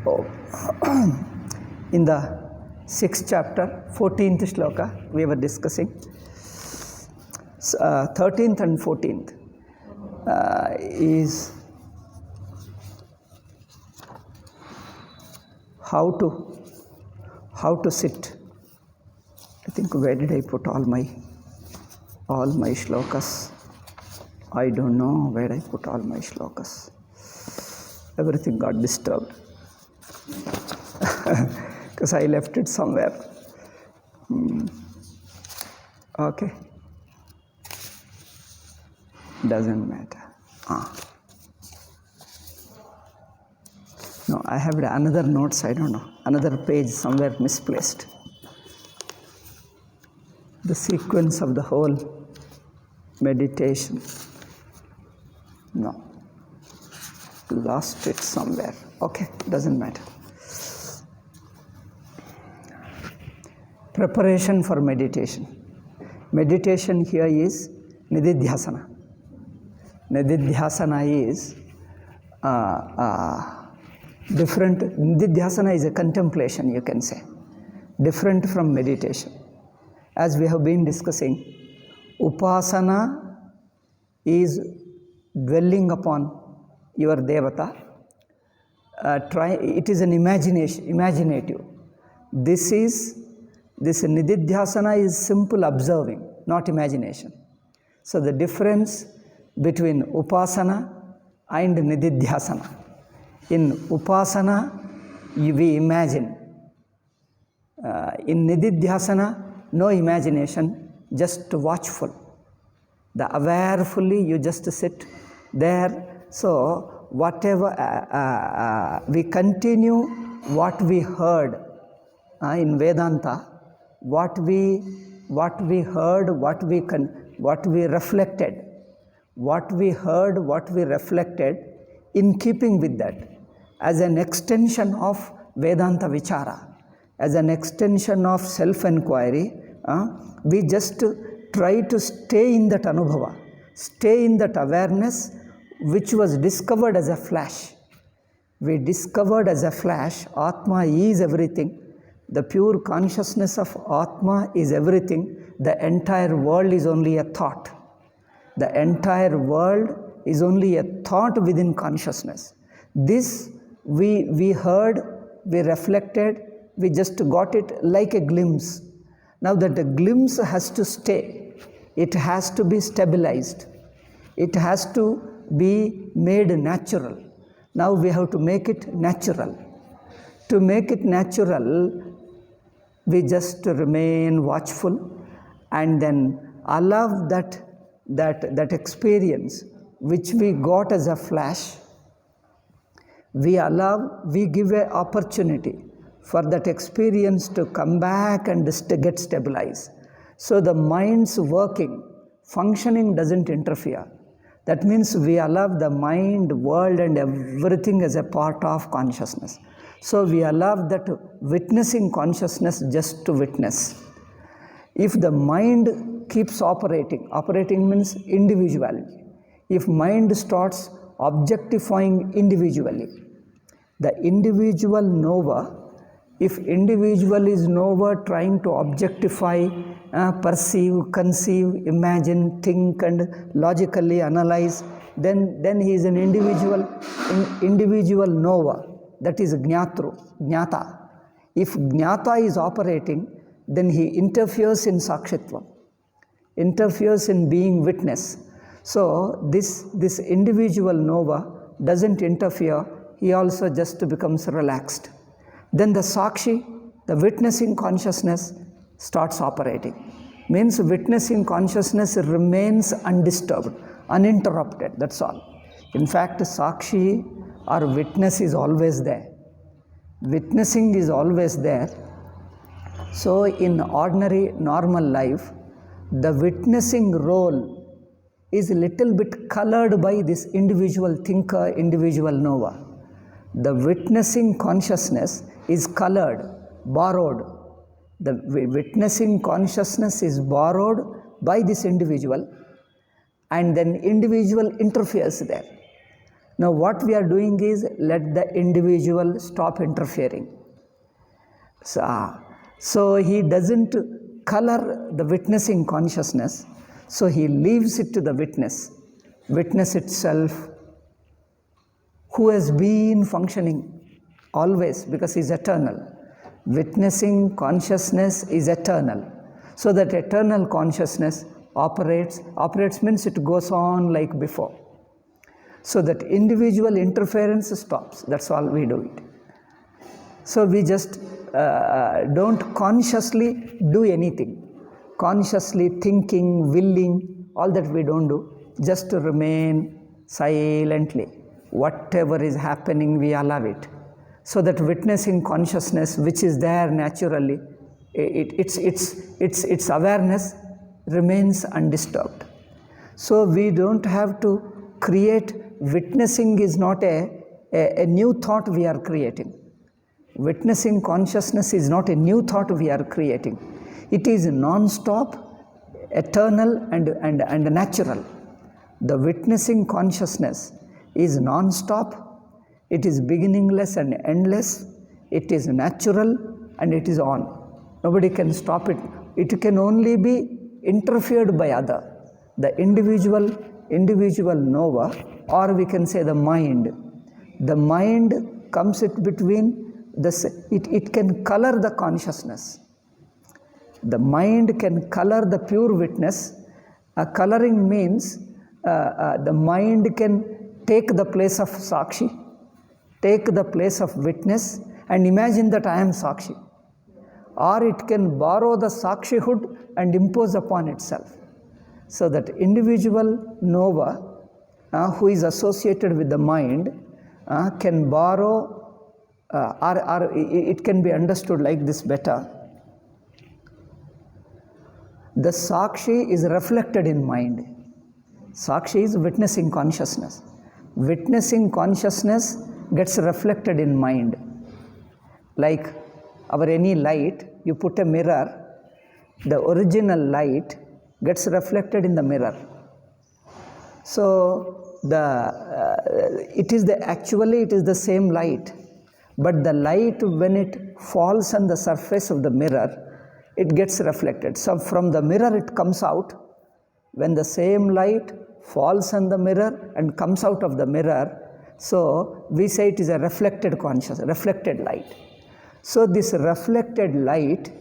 Oh. In the 6th chapter, 14th shloka, we were discussing 13th and 14th is how to sit. I think, where did I put all my shlokas? I don't know where I put all my shlokas. Everything got disturbed because I left it somewhere. Okay, doesn't matter. No, I have another notes, I don't know, another page somewhere misplaced. The sequence of the whole meditation. No, lost it somewhere. Okay, doesn't matter. Preparation for meditation. Meditation here is nididhyasana. Nididhyasana is different. Nididhyasana is a contemplation, you can say, different from meditation. As we have been discussing, upasana is dwelling upon your devata. It is an imaginative. This nididhyasana is simple observing, not imagination. So the difference between upasana and nididhyasana. In upasana, we imagine. In nididhyasana, no imagination, just watchful. The awarefully, you just sit there. So whatever we continue what we heard in Vedanta, what we heard, what we reflected, what we heard, what we reflected, in keeping with that, as an extension of Vedanta Vichara, as an extension of self-inquiry, we just try to stay in that anubhava, stay in that awareness which was discovered as a flash. We discovered as a flash, Atma is everything. The pure consciousness of Atma is everything. The entire world is only a thought. The entire world is only a thought within consciousness. This we heard, we reflected, we just got it like a glimpse. Now that the glimpse has to stay, it has to be stabilized, it has to be made natural. Now we have to make it natural. To make it natural, we just remain watchful and then allow that experience which we got as a flash. We give an opportunity for that experience to come back and get stabilized. So the mind's functioning doesn't interfere. That means we allow the mind, world and everything as a part of consciousness. So we allow that witnessing consciousness just to witness. If the mind keeps operating means individuality. If mind starts objectifying individually, the individual knower, if individual is knower trying to objectify, perceive, conceive, imagine, think and logically analyze, then he is an individual knower. That is jnata. If jnata is operating, then he interferes in sakshitvam, interferes in being witness. So this individual knower doesn't interfere, he also just becomes relaxed. Then the sakshi, the witnessing consciousness, starts operating. Means witnessing consciousness remains undisturbed, uninterrupted, that's all. In fact, sakshi or witness is always there. Witnessing is always there. So in ordinary, normal life, the witnessing role is a little bit colored by this individual thinker, individual knower. The witnessing consciousness is colored, borrowed. The witnessing consciousness is borrowed by this individual, and then individual interferes there. Now what we are doing is let the individual stop interfering. So he doesn't color the witnessing consciousness, so he leaves it to the witness itself, who has been functioning always because he is eternal. Witnessing consciousness is eternal. So that eternal consciousness operates means it goes on like before. So that individual interference stops. That's all we do it. So we just don't consciously do anything. Consciously thinking, willing, all that we don't do. Just to remain silently. Whatever is happening, we allow it. So that witnessing consciousness, which is there naturally, its awareness remains undisturbed. So we don't have to create. Witnessing is not a new thought we are creating. Witnessing consciousness is not a new thought we are creating. It is non-stop, eternal and natural. The witnessing consciousness is non-stop. It is beginningless and endless. It is natural and it is on. Nobody can stop it. It can only be interfered by other. The individual knower, or we can say the mind. The mind comes it between, it can color the consciousness. The mind can color the pure witness. Coloring means the mind can take the place of Sakshi, take the place of witness and imagine that I am Sakshi. Or it can borrow the Sakshihood and impose upon itself. So that individual knower who is associated with the mind can borrow, or it can be understood like this better. The Sakshi is reflected in mind. Sakshi is witnessing consciousness. Witnessing consciousness gets reflected in mind. Like our any light, you put a mirror, the original light gets reflected in the mirror. So it is the same light, but the light, when it falls on the surface of the mirror, it gets reflected. So from the mirror it comes out. When the same light falls on the mirror and comes out of the mirror, so we say it is a reflected light. So this reflected light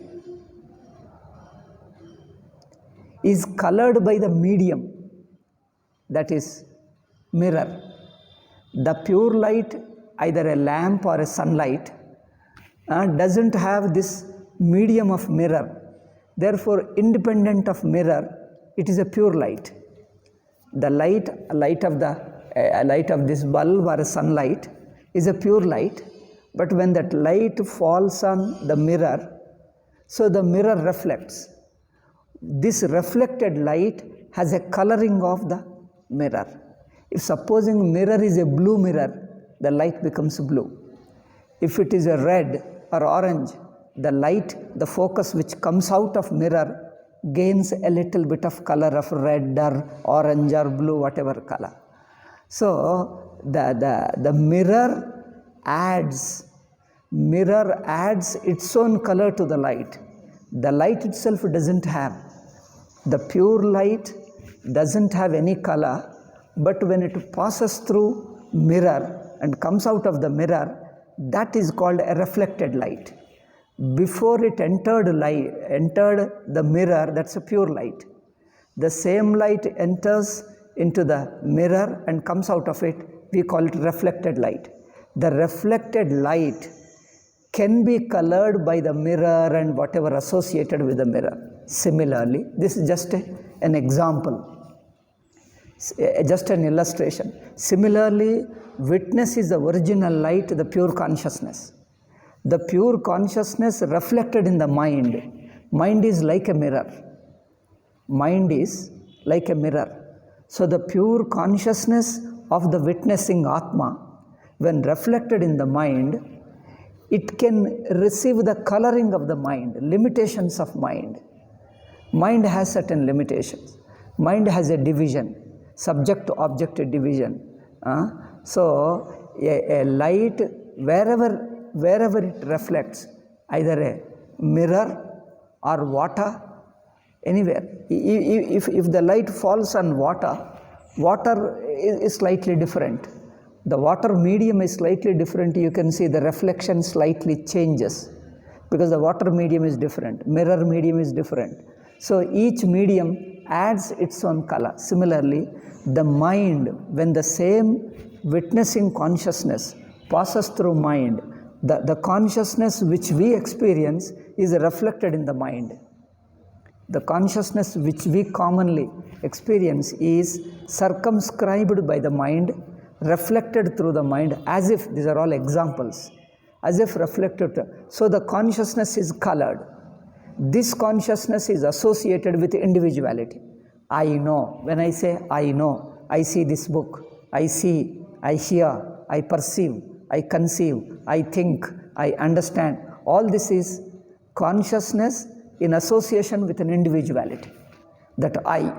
is colored by the medium, that is mirror. The pure light, either a lamp or a sunlight, doesn't have this medium of mirror. Therefore, independent of mirror, it is a pure light. The light of this bulb or a sunlight is a pure light, but when that light falls on the mirror, so the mirror reflects. This reflected light has a coloring of the mirror. If supposing mirror is a blue mirror, the light becomes blue. If it is a red or orange, the light, the focus which comes out of mirror gains a little bit of color of red or orange or blue, whatever color. So the mirror adds its own color to the light. The light itself doesn't have. The pure light doesn't have any color, but when it passes through mirror and comes out of the mirror, that is called a reflected light. Before it entered the mirror, that's a pure light. The same light enters into the mirror and comes out of it, we call it reflected light. The reflected light can be colored by the mirror and whatever associated with the mirror. Similarly, this is just an example, just an illustration. Similarly, witness is the original light, the pure consciousness. The pure consciousness reflected in the mind. Mind is like a mirror. Mind is like a mirror. So the pure consciousness of the witnessing Atma, when reflected in the mind, it can receive the coloring of the mind, limitations of mind. Mind has certain limitations. Mind has a division, subject to object division. So a light, wherever it reflects, either a mirror or water, anywhere. If the light falls on water is slightly different. The water medium is slightly different. You can see the reflection slightly changes because the water medium is different, mirror medium is different. So each medium adds its own color. Similarly, the mind, when the same witnessing consciousness passes through mind, the consciousness which we experience is reflected in the mind. The consciousness which we commonly experience is circumscribed by the mind, reflected through the mind, as if, these are all examples, as if reflected. So the consciousness is colored. This consciousness is associated with individuality. I know. When I say I know, I see this book, I see, I hear, I perceive, I conceive, I think, I understand. All this is consciousness in association with an individuality. That I,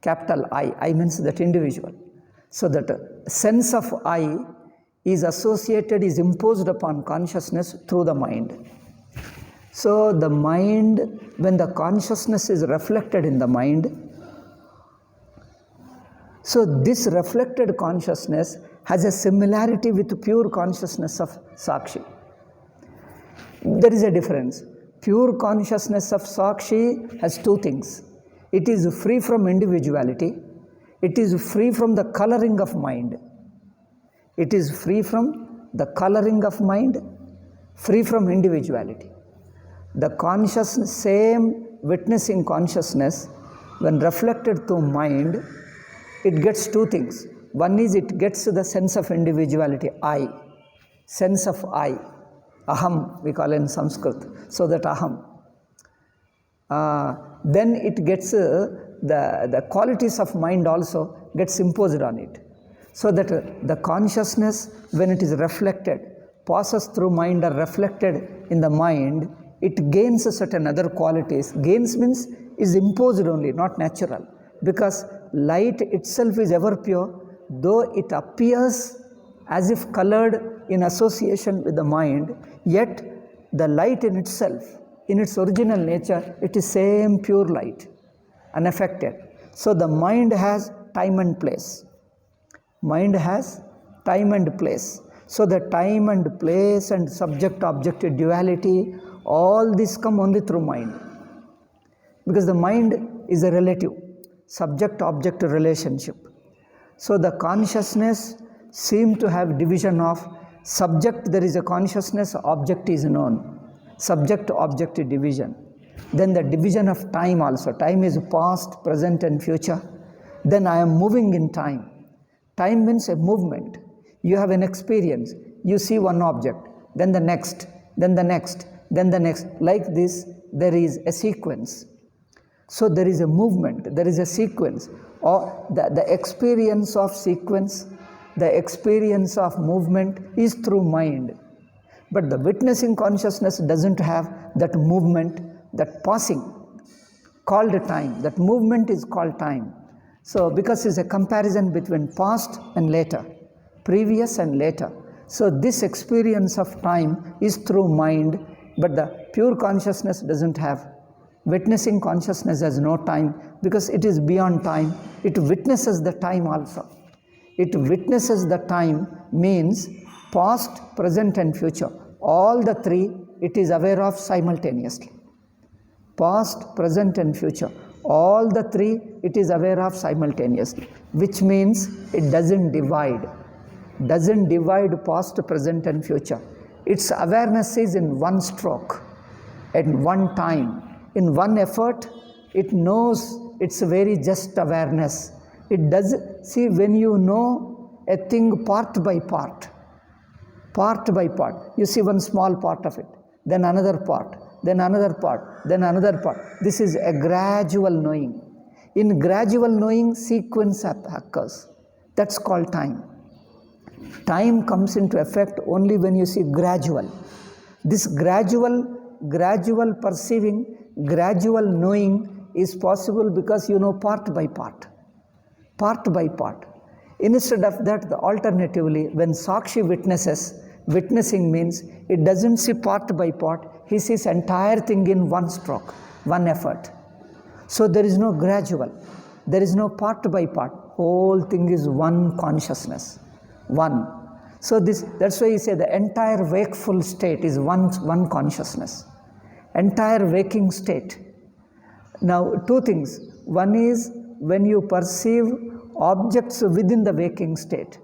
capital I means that individual. So that sense of I is associated, is imposed upon consciousness through the mind. So the mind, when the consciousness is reflected in the mind, so this reflected consciousness has a similarity with pure consciousness of Sakshi. There is a difference. Pure consciousness of Sakshi has two things. It is free from individuality. It is free from the coloring of mind. It is free from the coloring of mind, free from individuality. The consciousness, same witnessing consciousness, when reflected through mind, it gets two things. One is it gets the sense of individuality, I, sense of I. Aham, we call in Sanskrit. So that aham. Then it gets the qualities of mind also gets imposed on it. So that the consciousness, when it is reflected, passes through mind or reflected in the mind, it gains certain other qualities. Gains means is imposed only, not natural. Because light itself is ever pure, though it appears as if colored in association with the mind, yet the light in itself, in its original nature, it is same pure light, unaffected. So the mind has time and place. Mind has time and place. So the time and place and subject-object duality, all this come only through mind. Because the mind is a relative, subject-object relationship. So the consciousness seems to have division of subject, there is a consciousness, object is known. Subject-object division. Then the division of time also. Time is past, present and future. Then I am moving in time. Time means a movement. You have an experience. You see one object, then the next, then the next, then the next. Like this, there is a sequence. So there is a movement, there is a sequence. Or the experience of sequence, the experience of movement is through mind. But the witnessing consciousness doesn't have that movement, that passing, called time. That movement is called time. So because it's a comparison between past and later, previous and later. So this experience of time is through mind, but the pure consciousness doesn't have. Witnessing consciousness has no time because it is beyond time. It witnesses the time also. It witnesses the time means past, present and future. All the three it is aware of simultaneously. Past, present and future. All the three it is aware of simultaneously. Which means it doesn't divide. Doesn't divide past, present and future. Its awareness is in one stroke, at one time. In one effort, it knows its very just awareness. It does, see, when you know a thing part by part, you see one small part of it, then another part, then another part, then another part. This is a gradual knowing. In gradual knowing, sequence occurs. That's called time. Time comes into effect only when you see gradual. This gradual perceiving, gradual knowing is possible because you know part by part. Part by part. Instead of that, alternatively, when Sakshi witnesses, witnessing means it doesn't see part by part, he sees entire thing in one stroke, one effort. So there is no gradual, there is no part by part, whole thing is one consciousness, one. So that's why you say the entire wakeful state is one consciousness, entire waking state. Now, two things. One is when you perceive objects within the waking state,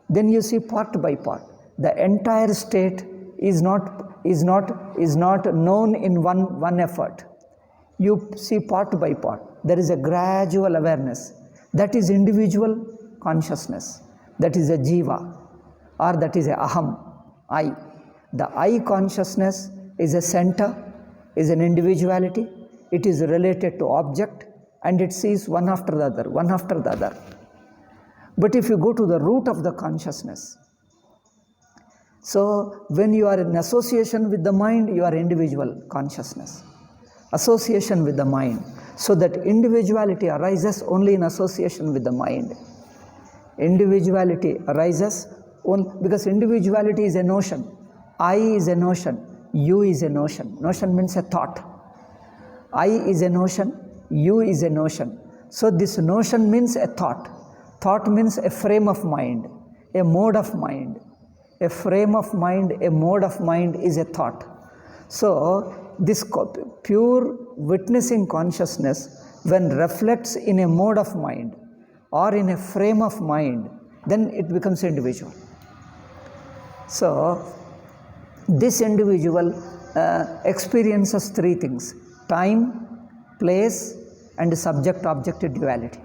then you see part by part. The entire state is not known in one effort. You see part by part. There is a gradual awareness. That is individual consciousness. That is a jiva, or that is a aham, I. The I consciousness is a center, is an individuality. It is related to object, and it sees one after the other, one after the other. But if you go to the root of the consciousness, so when you are in association with the mind, you are individual consciousness. Association with the mind. So that individuality arises only in association with the mind. Individuality arises only because individuality is a notion. I is a notion. You is a notion. Notion means a thought. I is a notion. You is a notion. So this notion means a thought. Thought means a frame of mind, a mode of mind. A frame of mind, a mode of mind is a thought. So this pure witnessing consciousness, when reflects in a mode of mind or in a frame of mind, then it becomes individual. So this individual experiences three things: time, place, and subject-object duality.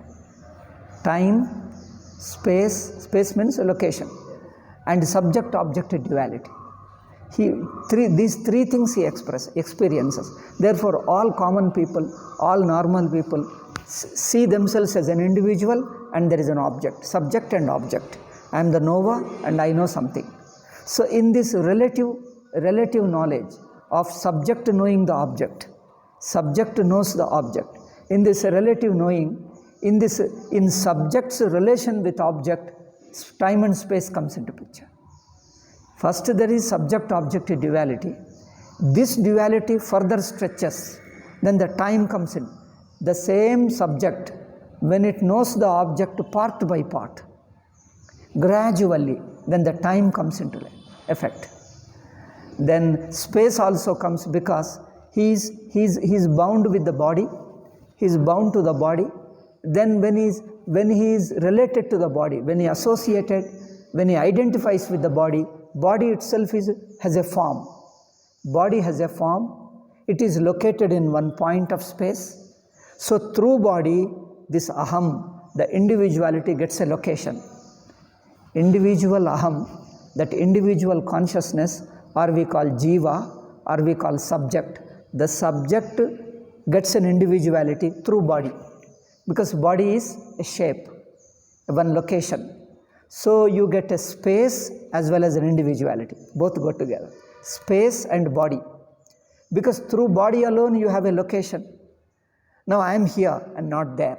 Time, space means location, and subject-object duality. These three things he experiences. Therefore, all common people, all normal people see themselves as an individual, and there is an object, subject and object. I am the knower and I know something. So in this relative knowledge of subject knowing the object, subject knows the object. In this relative knowing, in subject's relation with object, time and space comes into picture. First there is subject-object duality. This duality further stretches. Then the time comes in. The same subject, when it knows the object part by part, gradually, then the time comes into effect. Then space also comes because he's bound with the body. He's bound to the body. Then when he is related to the body, when he associated, when he identifies with the body itself has a form. Body has a form. It is located in one point of space. So through body, this aham, the individuality, gets a location. Individual aham, that individual consciousness, or we call jiva, or we call subject. The subject gets an individuality through body, because body is a shape, one location. So you get a space as well as an individuality. Both go together. Space and body. Because through body alone you have a location. Now I am here and not there.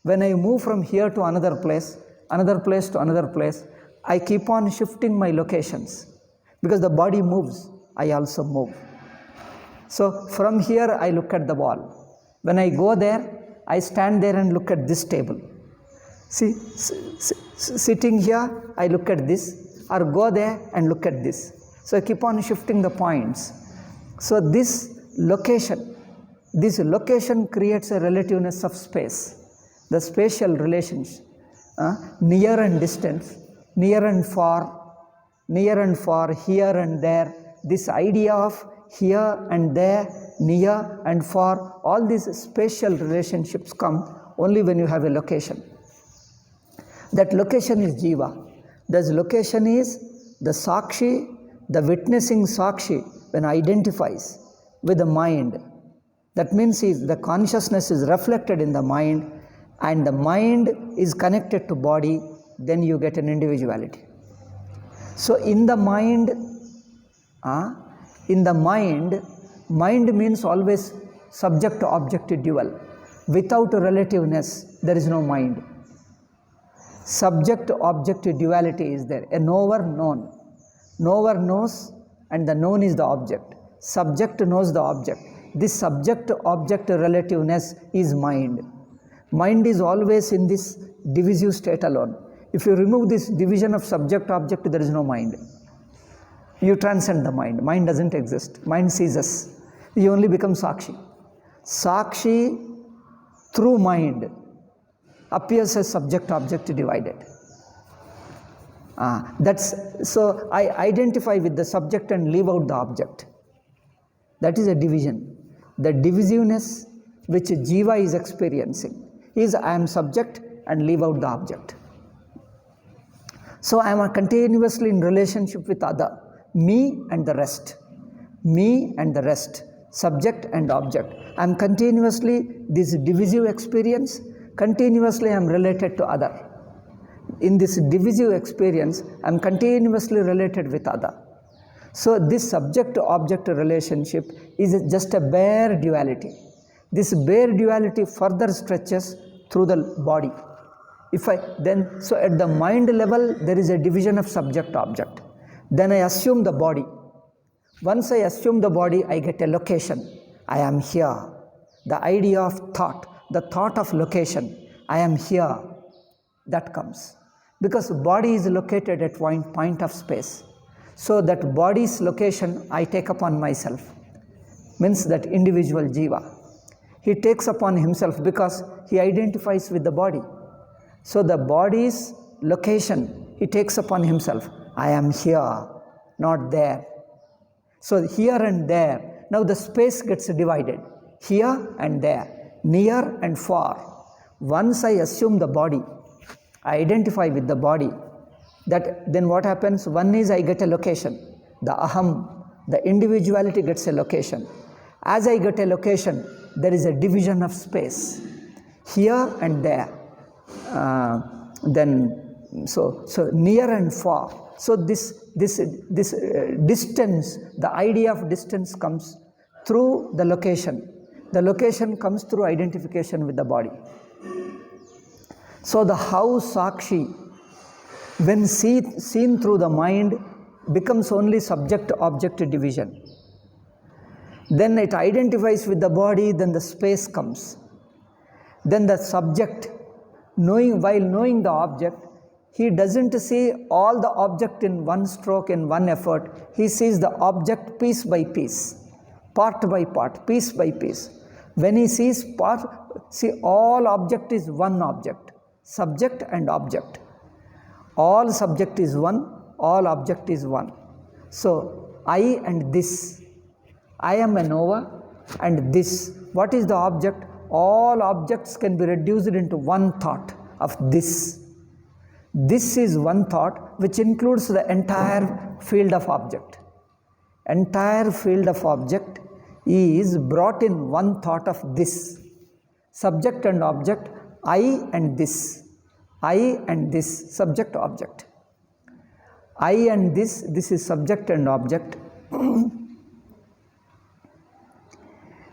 When I move from here to another place to another place, I keep on shifting my locations. Because the body moves, I also move. So from here I look at the wall. When I go there, I stand there and look at this table. See, sitting here, I look at this, or go there and look at this. So I keep on shifting the points. So this location creates a relativeness of space. The spatial relations, near and distance, near and far, here and there. This idea of here and there, near and far, all these spatial relationships come only when you have a location. That location is jiva. This location is the sakshi, the witnessing sakshi, when identifies with the mind. That means the consciousness is reflected in the mind, and the mind is connected to body, then you get an individuality. So in the mind, mind means always subject to object dual. Without relativeness, there is no mind. Subject-object duality is there. A knower, known. Knower knows and the known is the object. Subject knows the object. This subject-object relativeness is mind. Mind is always in this divisive state alone. If you remove this division of subject-object, there is no mind. You transcend the mind. Mind doesn't exist. Mind ceases. You only become Sakshi. Sakshi through mind appears as subject-object divided. So I identify with the subject and leave out the object. That is a division. The divisiveness which Jiva is experiencing is I am subject and leave out the object. So I am continuously in relationship with other, me and the rest. Me and the rest, subject and object. I am continuously this divisive experience, continuously I am related to other. In this divisive experience, I am continuously related with other. So this subject-object relationship is just a bare duality. This bare duality further stretches through the body. So at the mind level, there is a division of subject-object. Then I assume the body. Once I assume the body, I get a location. I am here. The idea of thought, the thought of location, I am here, that comes. Because body is located at one point of space. So that body's location I take upon myself. Means that individual Jiva. He takes upon himself because he identifies with the body. So the body's location he takes upon himself. I am here, not there. So here and there. Now the space gets divided. Here and there. Near and far. Once I assume the body, I identify with the body, then what happens? One is I get a location. The aham, the individuality gets a location. As I get a location, there is a division of space. Here and there. So near and far. So this distance, the idea of distance comes through the location. The location comes through identification with the body. So the how Sakshi, when seen through the mind, becomes only subject-object division. Then it identifies with the body, then the space comes. Then the subject, while knowing the object, he doesn't see all the object in one stroke, in one effort. He sees the object piece by piece, part by part, piece by piece. When he sees all object is one object. Subject and object. All subject is one, all object is one. So, I and this. I am a knower and this. What is the object? All objects can be reduced into one thought of this. This is one thought which includes the entire field of object. Entire field of object is brought in one thought of this. Subject and object, I and this. I and this, subject object. I and this is subject and object.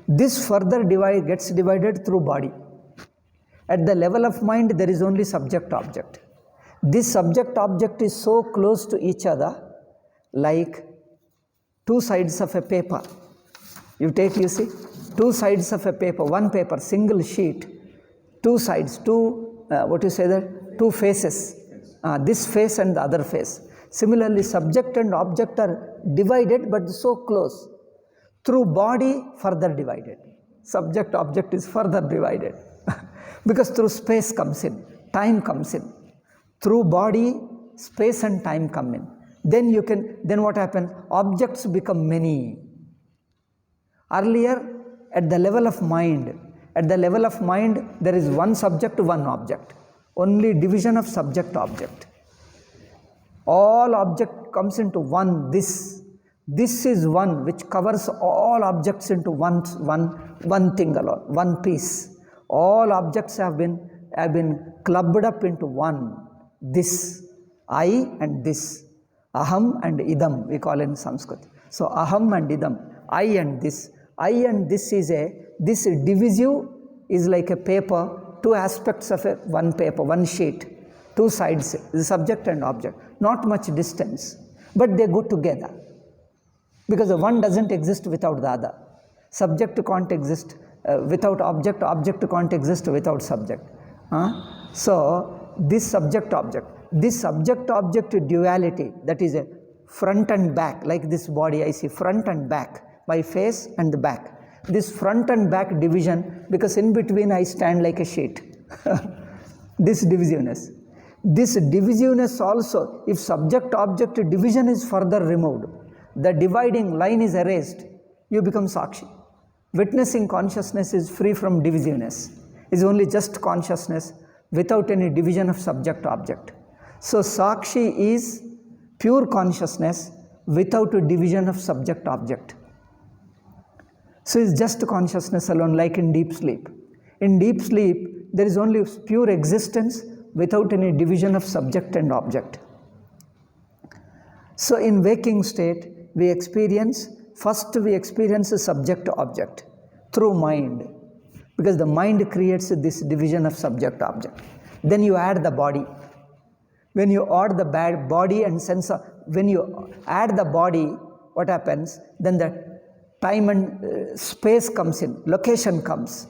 This further gets divided through body. At the level of mind, there is only subject object. This subject object is so close to each other, like two sides of a paper. You see, two sides of a paper, one paper, single sheet, two sides, two faces, this face and the other face. Similarly, subject and object are divided but so close. Through body, further divided. Subject object is further divided because through space comes in, time comes in. Through body, space and time come in. Then what happens? Objects become many. Earlier, at the level of mind, there is one subject, one object. Only division of subject object. All object comes into one, this. This is one which covers all objects into one thing alone, one piece. All objects have been clubbed up into one. This, I and this. Aham and idam, we call in Sanskrit. So aham and idam, I and this. I and this this divisive is like a paper, two aspects of one paper, one sheet. Two sides, the subject and object, not much distance, but they go together. Because the one doesn't exist without the other. Subject can't exist without object, object can't exist without subject. So, this subject-object duality, that is a front and back, like this body I see front and back, my face and the back. This front and back division, because in between I stand like a sheet. This divisiveness. This divisiveness also, if subject-object division is further removed, the dividing line is erased, you become Sakshi. Witnessing consciousness is free from divisiveness, is only just consciousness without any division of subject-object. So Sakshi is pure consciousness without a division of subject-object. So it's just consciousness alone, like in deep sleep. In deep sleep, there is only pure existence without any division of subject and object. So in waking state, we experience a subject-object through mind, because the mind creates this division of subject-object. Then you add the body. When you add the body and sense, when you add the body, what happens? Then the time and space comes in, location comes.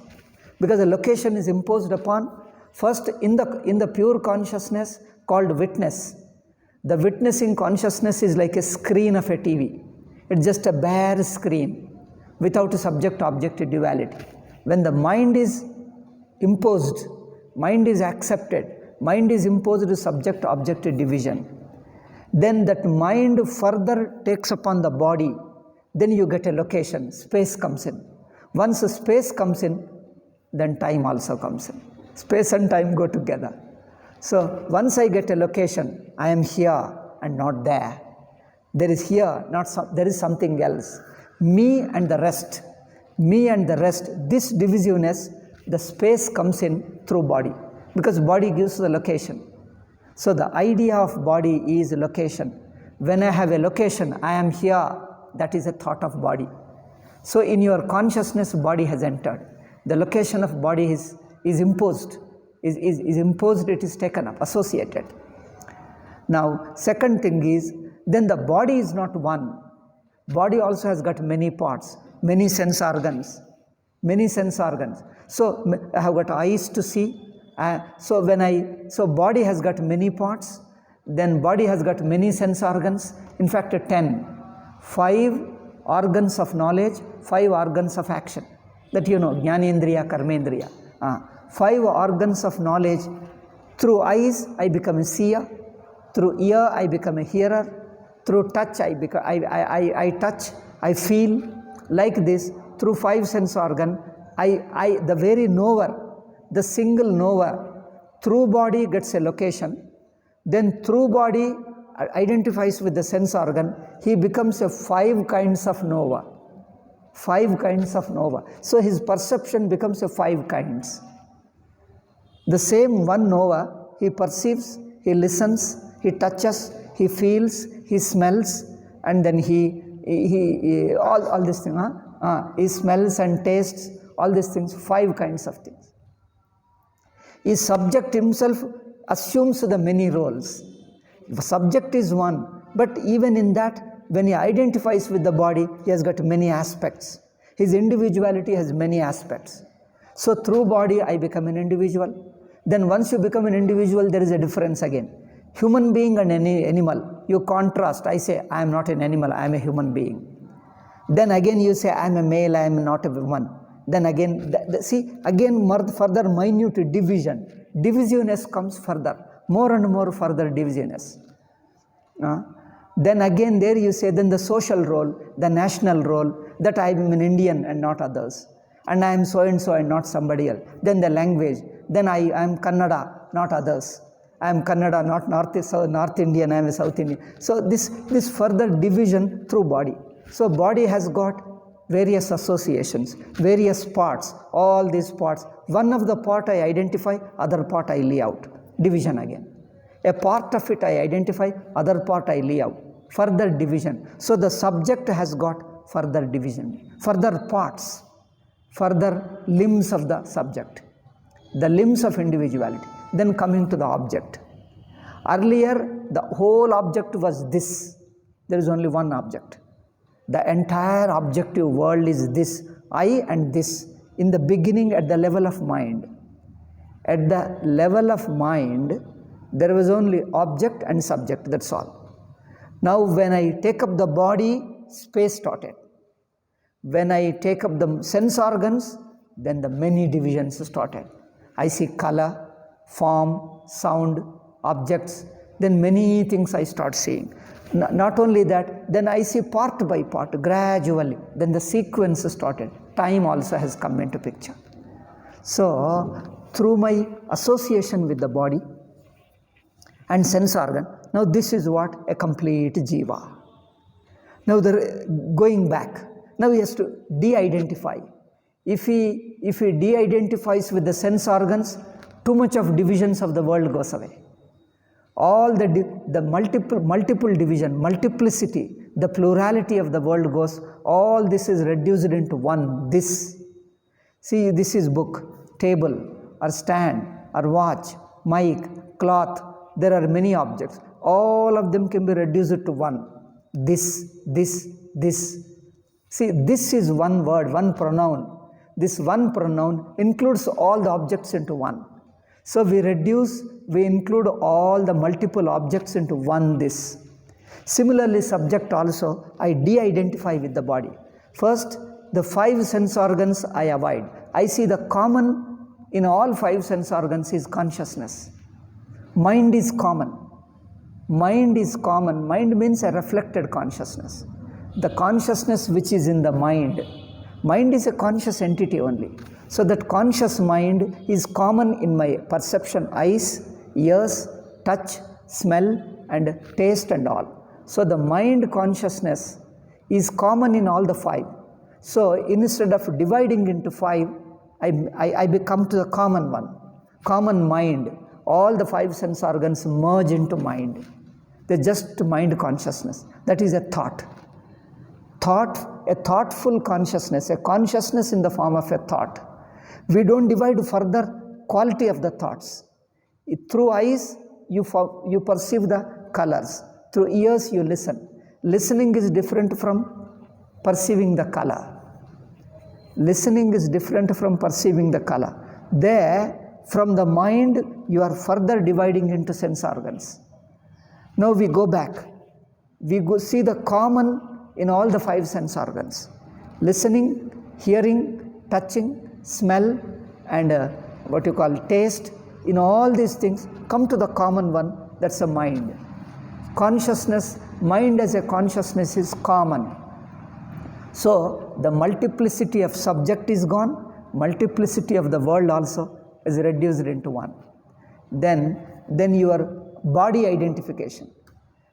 Because the location is imposed upon, first in the pure consciousness called witness. The witnessing consciousness is like a screen of a TV. It's just a bare screen without a subject-object duality. When the mind is imposed, mind is accepted, mind is imposed to subject-object division, then that mind further takes upon the body, then you get a location, space comes in. Once space comes in, then time also comes in. Space and time go together. So once I get a location, I am here and not there. There is here, there is something else. Me and the rest. This divisiveness, the space comes in through body, because body gives the location. So the idea of body is location. When I have a location, I am here, that is a thought of body. So in your consciousness, body has entered. The location of body is imposed, is imposed, it is taken up, associated. Now, second thing is, then the body is not one. Body also has got many parts, many sense organs. So I have got eyes to see. So body has got many parts, then body has got many sense organs, in fact 10. 5 organs of knowledge, 5 organs of action. That you know, Jnanendriya, Karmendriya. 5 organs of knowledge. Through eyes, I become a seer. Through ear, I become a hearer. Through touch, I touch, I feel. Like this, through 5 sense organ, the very knower, the single knower, through body gets a location. Then through body identifies with the sense organ, he becomes a 5 kinds of knower. 5 kinds of knower. So his perception becomes a 5 kinds. The same one knower, he perceives, he listens, he touches, he feels, he smells, and then he all these things. He smells and tastes, all these things, 5 kinds of things. His subject himself assumes the many roles. The subject is one, but even in that, when he identifies with the body, he has got many aspects. His individuality has many aspects. So through body, I become an individual. Then once you become an individual, there is a difference again. Human being and any animal, you contrast. I say, I am not an animal, I am a human being. Then again you say, I am a male, I am not a woman. Then again, further minute division. Divisiveness comes further. More and more further divisiveness. Then again there you say, then the social role, the national role, that I am an Indian and not others. And I am so and so and not somebody else. Then the language, then I am Kannada, not others. I am Kannada, not North Indian, I am a South Indian. So this further division through body. So body has got various associations, various parts, all these parts. One of the part I identify, other part I lay out. Division again. A part of it I identify, other part I lay out. Further division. So the subject has got further division, further parts, further limbs of the subject, the limbs of individuality. Then coming to the object. Earlier, the whole object was this. There is only one object. The entire objective world is this, I and this, in the beginning at the level of mind. At the level of mind, there was only object and subject, that's all. Now when I take up the body, space started. When I take up the sense organs, then the many divisions started. I see color, form, sound, objects, then many things I start seeing. Not only that, then I see part by part, gradually, then the sequence started. Time also has come into picture. So, through my association with the body and sense organ, now this is what a complete jiva. Now going back, now he has to de-identify. If he de-identifies with the sense organs, too much of divisions of the world goes away. All the multiple division, multiplicity, the plurality of the world goes, all this is reduced into one, this. See, this is book, table, or stand, or watch, mic, cloth, there are many objects. All of them can be reduced to one, this. See, this is one word, one pronoun. This one pronoun includes all the objects into one. So we include all the multiple objects into one this. Similarly, subject also, I de-identify with the body. First, the 5 sense organs I avoid. I see the common in all 5 sense organs is consciousness. Mind is common. Mind is common. Mind means a reflected consciousness. The consciousness which is in the mind. Mind is a conscious entity only. So that conscious mind is common in my perception, eyes, ears, touch, smell, and taste and all. So the mind consciousness is common in all the 5. So instead of dividing into 5, I become to the common one, common mind. All the 5 sense organs merge into mind. They're just mind consciousness. That is a thought. A thoughtful consciousness, a consciousness in the form of a thought. We don't divide further quality of the thoughts. Through eyes, you perceive the colors. Through ears, you listen. Listening is different from perceiving the color. Listening is different from perceiving the color. There, from the mind, you are further dividing into sense organs. Now we go back. We go see the common in all the 5 sense organs. Listening, hearing, touching, smell, and taste. In all these things, come to the common one, that's a mind. Consciousness, mind as a consciousness is common. So, the multiplicity of subject is gone, multiplicity of the world also is reduced into one. Then your body identification.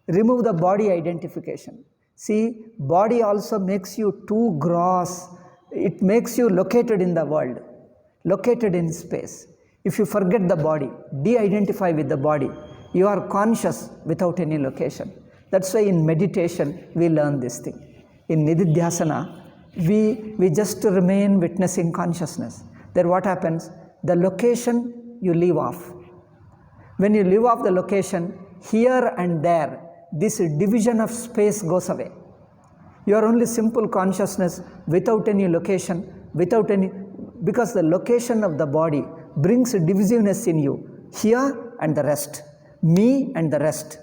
Remove the body identification. See, body also makes you too gross. It makes you located in the world, located in space. If you forget the body, de-identify with the body, you are conscious without any location. That's why in meditation, we learn this thing. In Nididhyasana, we just remain witnessing consciousness. Then what happens? The location you leave off. When you leave off the location, here and there, this division of space goes away. You are only simple consciousness without any location, because the location of the body brings divisiveness in you. Here and the rest, me and the rest.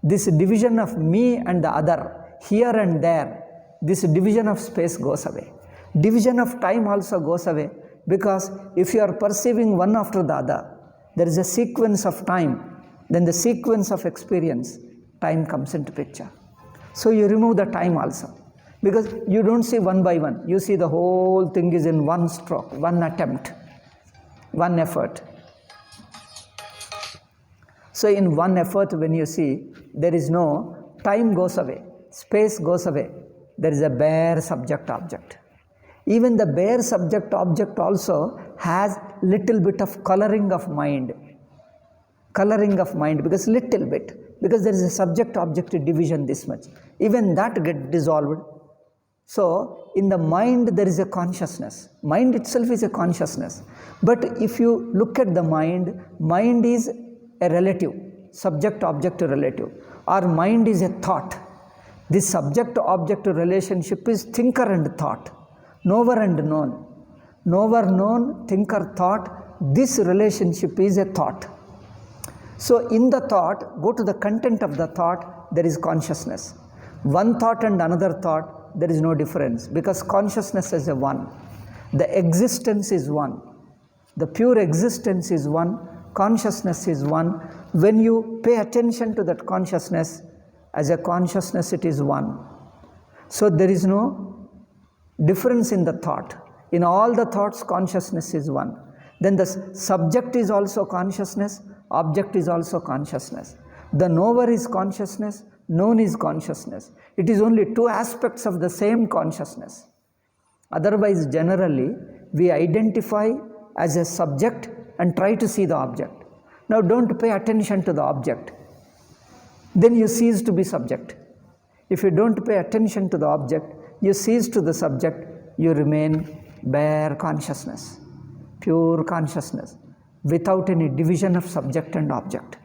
This division of me and the other, here and there, this division of space goes away. Division of time also goes away, because if you are perceiving one after the other, there is a sequence of time, then the sequence of experience, time comes into picture. So you remove the time also, because you don't see one by one. You see the whole thing is in one stroke, one attempt, one effort. So in one effort, when you see, there is no, time goes away, space goes away. There is a bare subject-object. Even the bare subject-object also has little bit of coloring of mind. Coloring of mind, because little bit. Because there is a subject-object division this much. Even that gets dissolved. So, in the mind there is a consciousness. Mind itself is a consciousness. But if you look at the mind, mind is a relative. subject-object relative. Our mind is a thought. This subject-object relationship is thinker and thought, knower and known. Knower, known, thinker, thought, this relationship is a thought. So in the thought, go to the content of the thought, there is consciousness. One thought and another thought, there is no difference because consciousness is a one. The existence is one. The pure existence is one. Consciousness is one. When you pay attention to that consciousness, as a consciousness it is one. So there is no difference in the thought. In all the thoughts, consciousness is one. Then the subject is also consciousness, object is also consciousness. The knower is consciousness, known is consciousness. It is only two aspects of the same consciousness. Otherwise, generally, we identify as a subject and try to see the object. Now, don't pay attention to the object. Then you cease to be subject. If you don't pay attention to the object, you cease to the subject, you remain bare consciousness, pure consciousness, without any division of subject and object.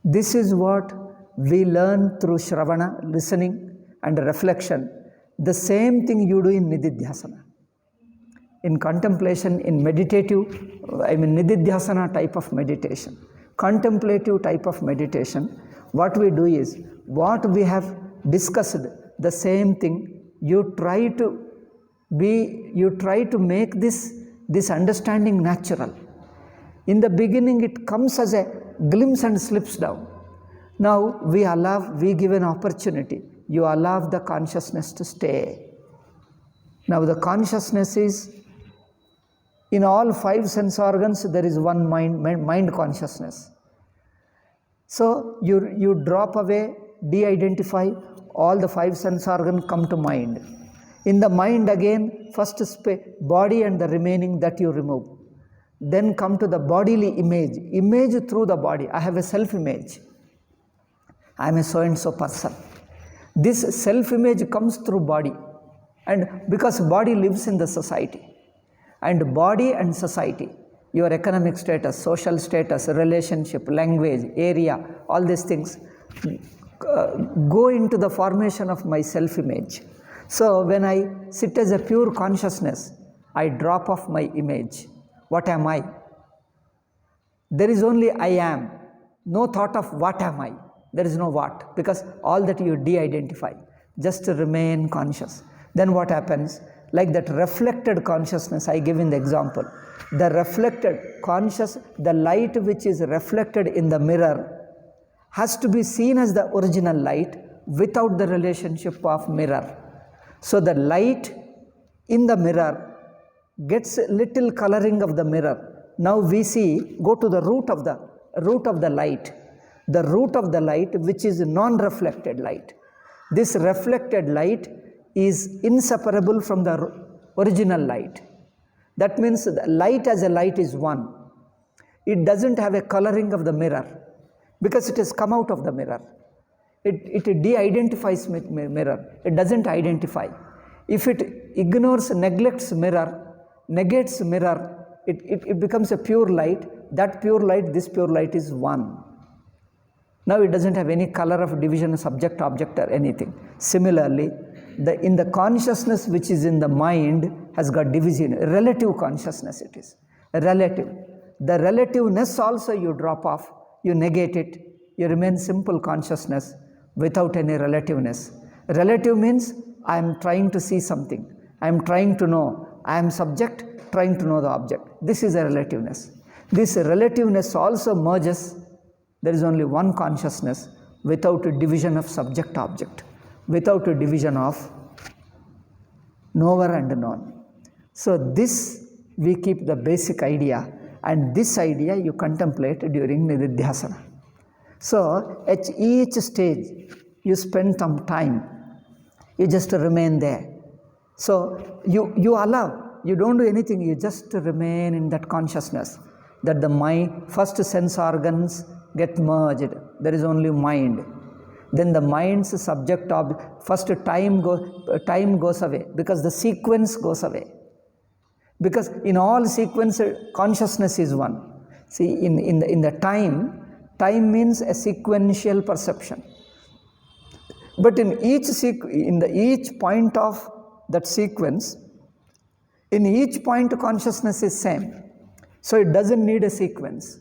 This is what we learn through Shravana, listening and reflection. The same thing you do in Nididhyasana. In contemplation, in meditative, Nididhyasana type of meditation, contemplative type of meditation, what we do is, what we have discussed, the same thing, you try to make this understanding natural. In the beginning, it comes as a glimpse and slips down. Now, we give an opportunity. You allow the consciousness to stay. Now, the consciousness is, in all five sense organs, there is one mind consciousness. So, you drop away, de-identify, all the five sense organs come to mind. In the mind again, first body and the remaining that you remove. Then come to the bodily image through the body. I have a self-image. I am a so-and-so person. This self-image comes through body, and because body lives in the society, and body and society, your economic status, social status, relationship, language, area, all these things go into the formation of my self-image. So when I sit as a pure consciousness, I drop off my image. What am I? There is only I am. No thought of what am I. There is no what, because all that you de-identify. Just remain conscious. Then what happens? Like that reflected consciousness I give in the example. The reflected conscious, the light which is reflected in the mirror has to be seen as the original light without the relationship of mirror. So the light in the mirror gets little coloring of the mirror. Now we see, go to the root of the light. The root of the light, which is non-reflected light. This reflected light is inseparable from the original light. That means the light as a light is one. It doesn't have a coloring of the mirror because it has come out of the mirror. It de-identifies mirror. It doesn't identify. If it ignores, neglects mirror, negates mirror, it becomes a pure light. That pure light, this pure light is one. Now it doesn't have any color of division, subject, object or anything. Similarly, in the consciousness which is in the mind has got division, relative consciousness it is, relative. The relativeness also you drop off, you negate it, you remain simple consciousness without any relativeness. Relative means I am trying to see something, I am trying to know, I am subject trying to know the object. This is a relativeness. This relativeness also merges. There is only one consciousness without a division of subject-object, without a division of knower and known. So this we keep the basic idea, and this idea you contemplate during Nididhyasana. So at each stage you spend some time, you just remain there. So you allow, you don't do anything, you just remain in that consciousness, that the mind, first sense organs get merged, there is only mind. Then the mind's subject object, first time goes away because the sequence goes away. Because in all sequence, consciousness is one. See, in the time, Time means a sequential perception. But in each point of that sequence, in each point consciousness is same. So it doesn't need a sequence.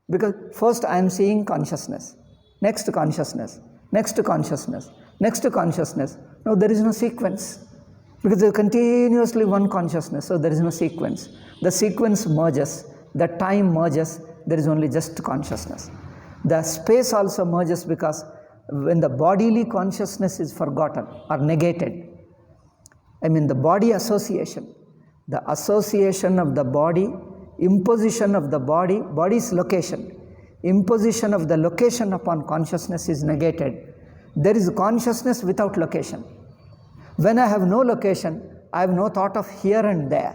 Because first I am seeing consciousness, next consciousness, next consciousness, next consciousness. No, there is no sequence. Because there is continuously one consciousness, so there is no sequence. The sequence merges, the time merges, there is only just consciousness. The space also merges because when the bodily consciousness is forgotten or negated, the body association, the association of the body, imposition of the body, body's location, imposition of the location upon consciousness is negated. There is consciousness without location. When I have no location, I have no thought of here and there,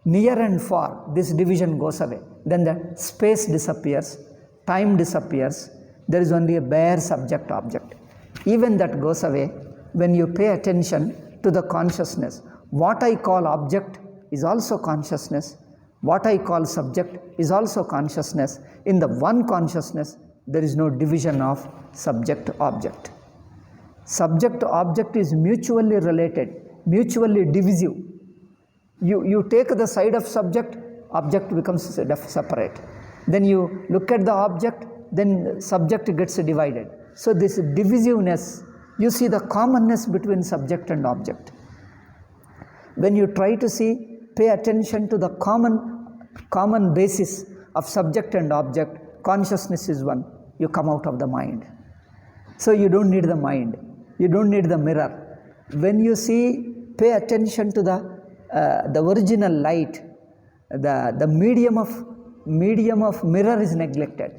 near and far. This division goes away. Then the space disappears, time disappears. There is only a bare subject-object. Even that goes away when you pay attention to the consciousness. What I call object is also consciousness. What I call subject is also consciousness. In the one consciousness, there is no division of subject-object. Subject-object is mutually related, mutually divisive. You take the side of subject, object becomes separate. Then you look at the object, then subject gets divided. So this divisiveness, you see the commonness between subject and object. When you try to pay attention to the common basis of subject and object, consciousness is one, you come out of the mind. So you don't need the mind, you don't need the mirror. When you pay attention to the original light, the medium of mirror is neglected.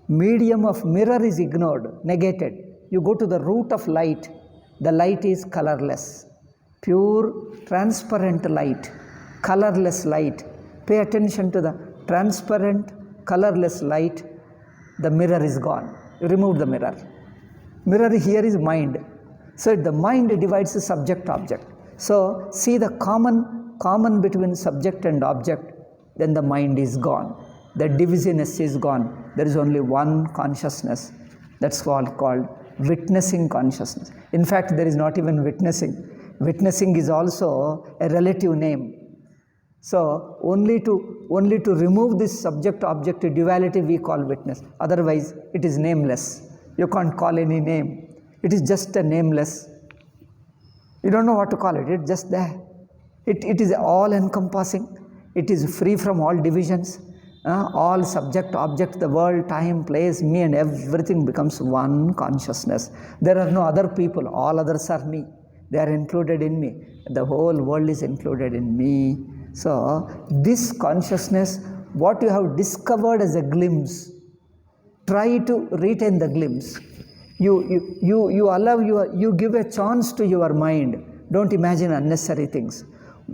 Medium of mirror is ignored, negated. You go to the root of light, the light is colorless. Pure, transparent light, colorless light. Pay attention to the transparent, colorless light, the mirror is gone. You remove the mirror. Mirror here is mind. So the mind divides the subject-object. So see the common between subject and object, then the mind is gone. The divisiveness is gone. There is only one consciousness. That's called witnessing consciousness. In fact, there is not even witnessing. Witnessing is also a relative name. So only to remove this subject-object duality we call witness. Otherwise, it is nameless. You can't call any name. It is just a nameless. You don't know what to call it. It's just there. It is all-encompassing. It is free from all divisions. All subject, object, the world, time, place, me, and everything becomes one consciousness. There are no other people. All others are me. They are included in me. The whole world is included in me. So this consciousness, what you have discovered as a glimpse, try to retain the glimpse. You give a chance to your mind. Don't imagine unnecessary things.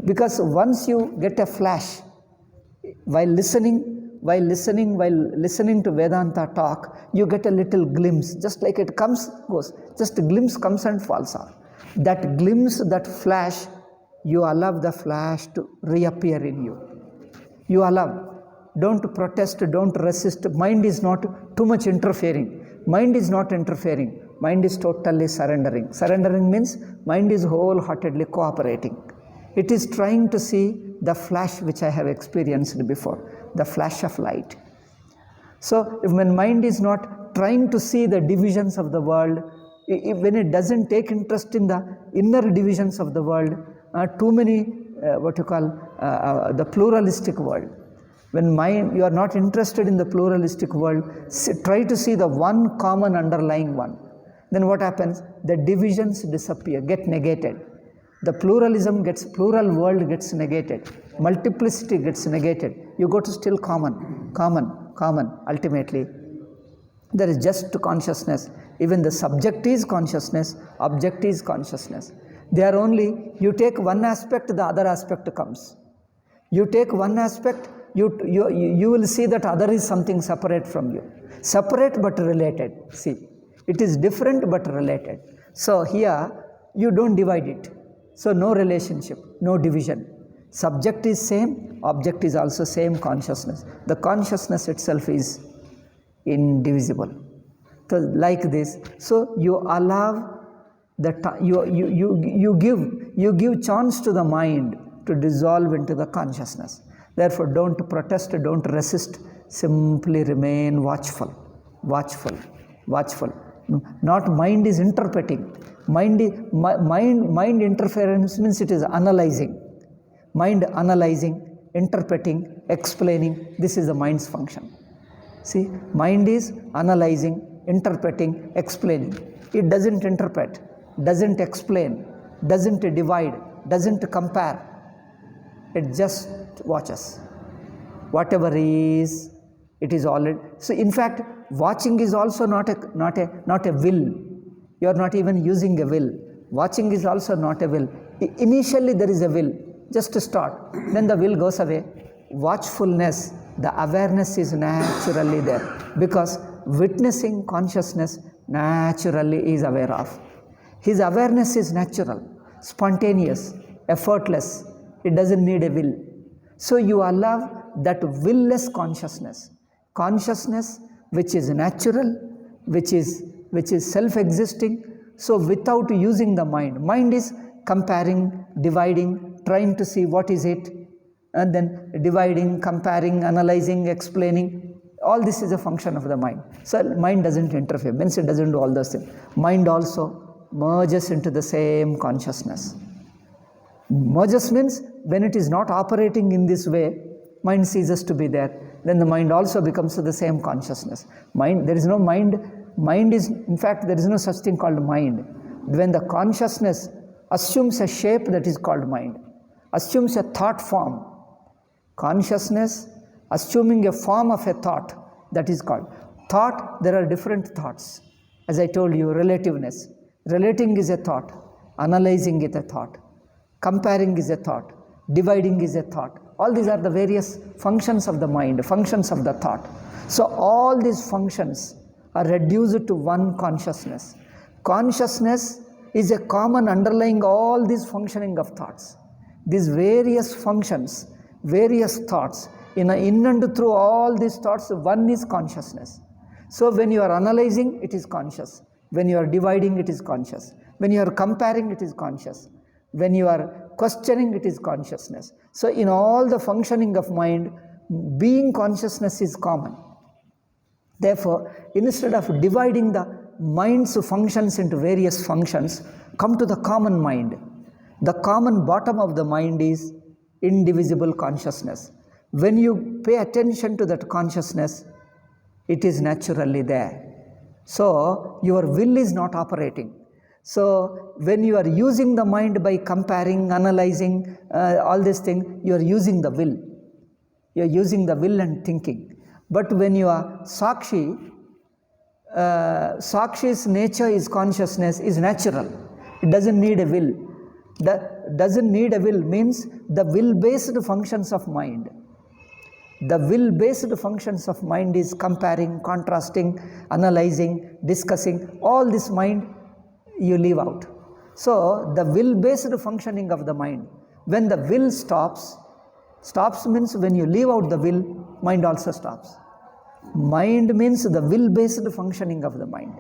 Because once you get a flash, while listening to Vedanta talk, you get a little glimpse, just like it comes, goes. Just a glimpse comes and falls off. That glimpse, that flash, you allow the flash to reappear in you. You allow. Don't protest, don't resist. Mind is not too much interfering. Mind is not interfering. Mind is totally surrendering. Surrendering means mind is wholeheartedly cooperating. It is trying to see the flash which I have experienced before, the flash of light. So when mind is not trying to see the divisions of the world, when it doesn't take interest in the inner divisions of the world, too many, the pluralistic world. When mind, you are not interested in the pluralistic world, try to see the one common underlying one. Then what happens? The divisions disappear, get negated. The plural world gets negated. Multiplicity gets negated. You go to still common. Ultimately, there is just consciousness. Even the subject is consciousness, object is consciousness. They are only, you take one aspect, the other aspect comes. You take one aspect, you will see that other is something separate from you. Separate but related. See, it is different but related. So here, you don't divide it. So no relationship, no division. Subject is same, object is also same consciousness. The consciousness itself is indivisible. So like this, so you allow you give chance to the mind to dissolve into the consciousness. Therefore, don't protest, don't resist, simply remain watchful. Not mind is interpreting. Mind interference means it is analyzing. Mind analyzing, interpreting, explaining, this is the mind's function. See, mind is analyzing, interpreting, explaining. It doesn't interpret, doesn't explain, doesn't divide, doesn't compare. It just watches. Whatever is, it is already. So in fact, watching is also not a will. You are not even using a will. Watching is also not a will. Initially there is a will, just to start. Then the will goes away. Watchfulness, the awareness is naturally there, because witnessing consciousness naturally is aware of. His awareness is natural, spontaneous, effortless. It doesn't need a will. So you allow that will-less consciousness which is natural, which is self-existing. So without using the mind is comparing, dividing, trying to see what is it, and then dividing, comparing, analyzing, explaining. All this is a function of the mind. So mind doesn't interfere, means it doesn't do all those things. Mind also merges into the same consciousness. Merges means when it is not operating in this way, mind ceases to be there. Then the mind also becomes the same consciousness. There is no mind. Mind is, in fact, there is no such thing called mind. When the consciousness assumes a shape, that is called mind. Assumes a thought form. Consciousness assuming a form of a thought, that is called thought. There are different thoughts. As I told you, relativeness. Relating is a thought. Analyzing is a thought. Comparing is a thought. Dividing is a thought. All these are the various functions of the mind, functions of the thought. So all these functions are reduced to one consciousness. Consciousness is a common underlying all these functioning of thoughts. These various functions, various thoughts, in and through all these thoughts, one is consciousness. So when you are analyzing, it is conscious. When you are dividing, it is conscious. When you are comparing, it is conscious. When you are questioning, it is consciousness. So in all the functioning of mind, being consciousness is common. Therefore, instead of dividing the mind's functions into various functions, come to the common mind. The common bottom of the mind is indivisible consciousness. When you pay attention to that consciousness, it is naturally there. So your will is not operating. So when you are using the mind by comparing, analyzing, all these things, you are using the will. You are using the will and thinking. But when you are Sakshi, Sakshi's nature is consciousness, is natural. It doesn't need a will. That doesn't need a will means the will-based functions of mind. The will-based functions of mind is comparing, contrasting, analyzing, discussing. All this mind you leave out. So the will-based functioning of the mind. When the will stops means when you leave out the will, mind also stops. Mind means the will-based functioning of the mind.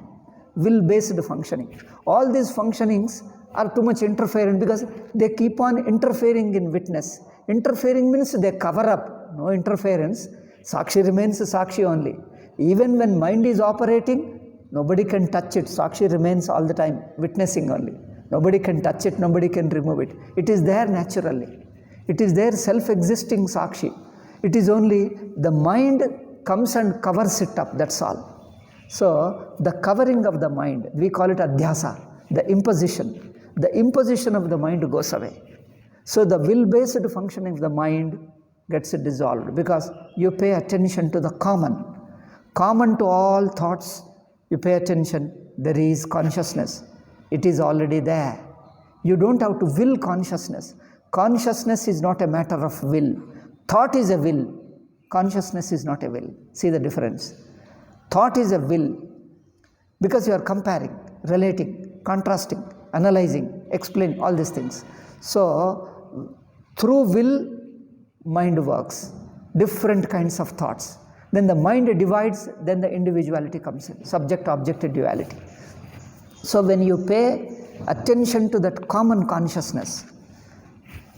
Will-based functioning. All these functionings are too much interferent because they keep on interfering in witness. Interfering means they cover up. No interference. Sakshi remains Sakshi only. Even when mind is operating, nobody can touch it. Sakshi remains all the time, witnessing only. Nobody can touch it, nobody can remove it. It is there naturally. It is there self-existing Sakshi. It is only the mind comes and covers it up, that's all. So, the covering of the mind, we call it adhyasa, the imposition. The imposition of the mind goes away. So, the will-based functioning of the mind gets dissolved because you pay attention to the common. Common to all thoughts, you pay attention, there is consciousness. It is already there. You don't have to will consciousness. Consciousness is not a matter of will. Thought is a will. Consciousness is not a will. See the difference. Thought is a will because you are comparing, relating, contrasting, analyzing, explaining, all these things. So, through will, mind works. Different kinds of thoughts. Then the mind divides, then the individuality comes in, subject-object duality. So when you pay attention to that common consciousness,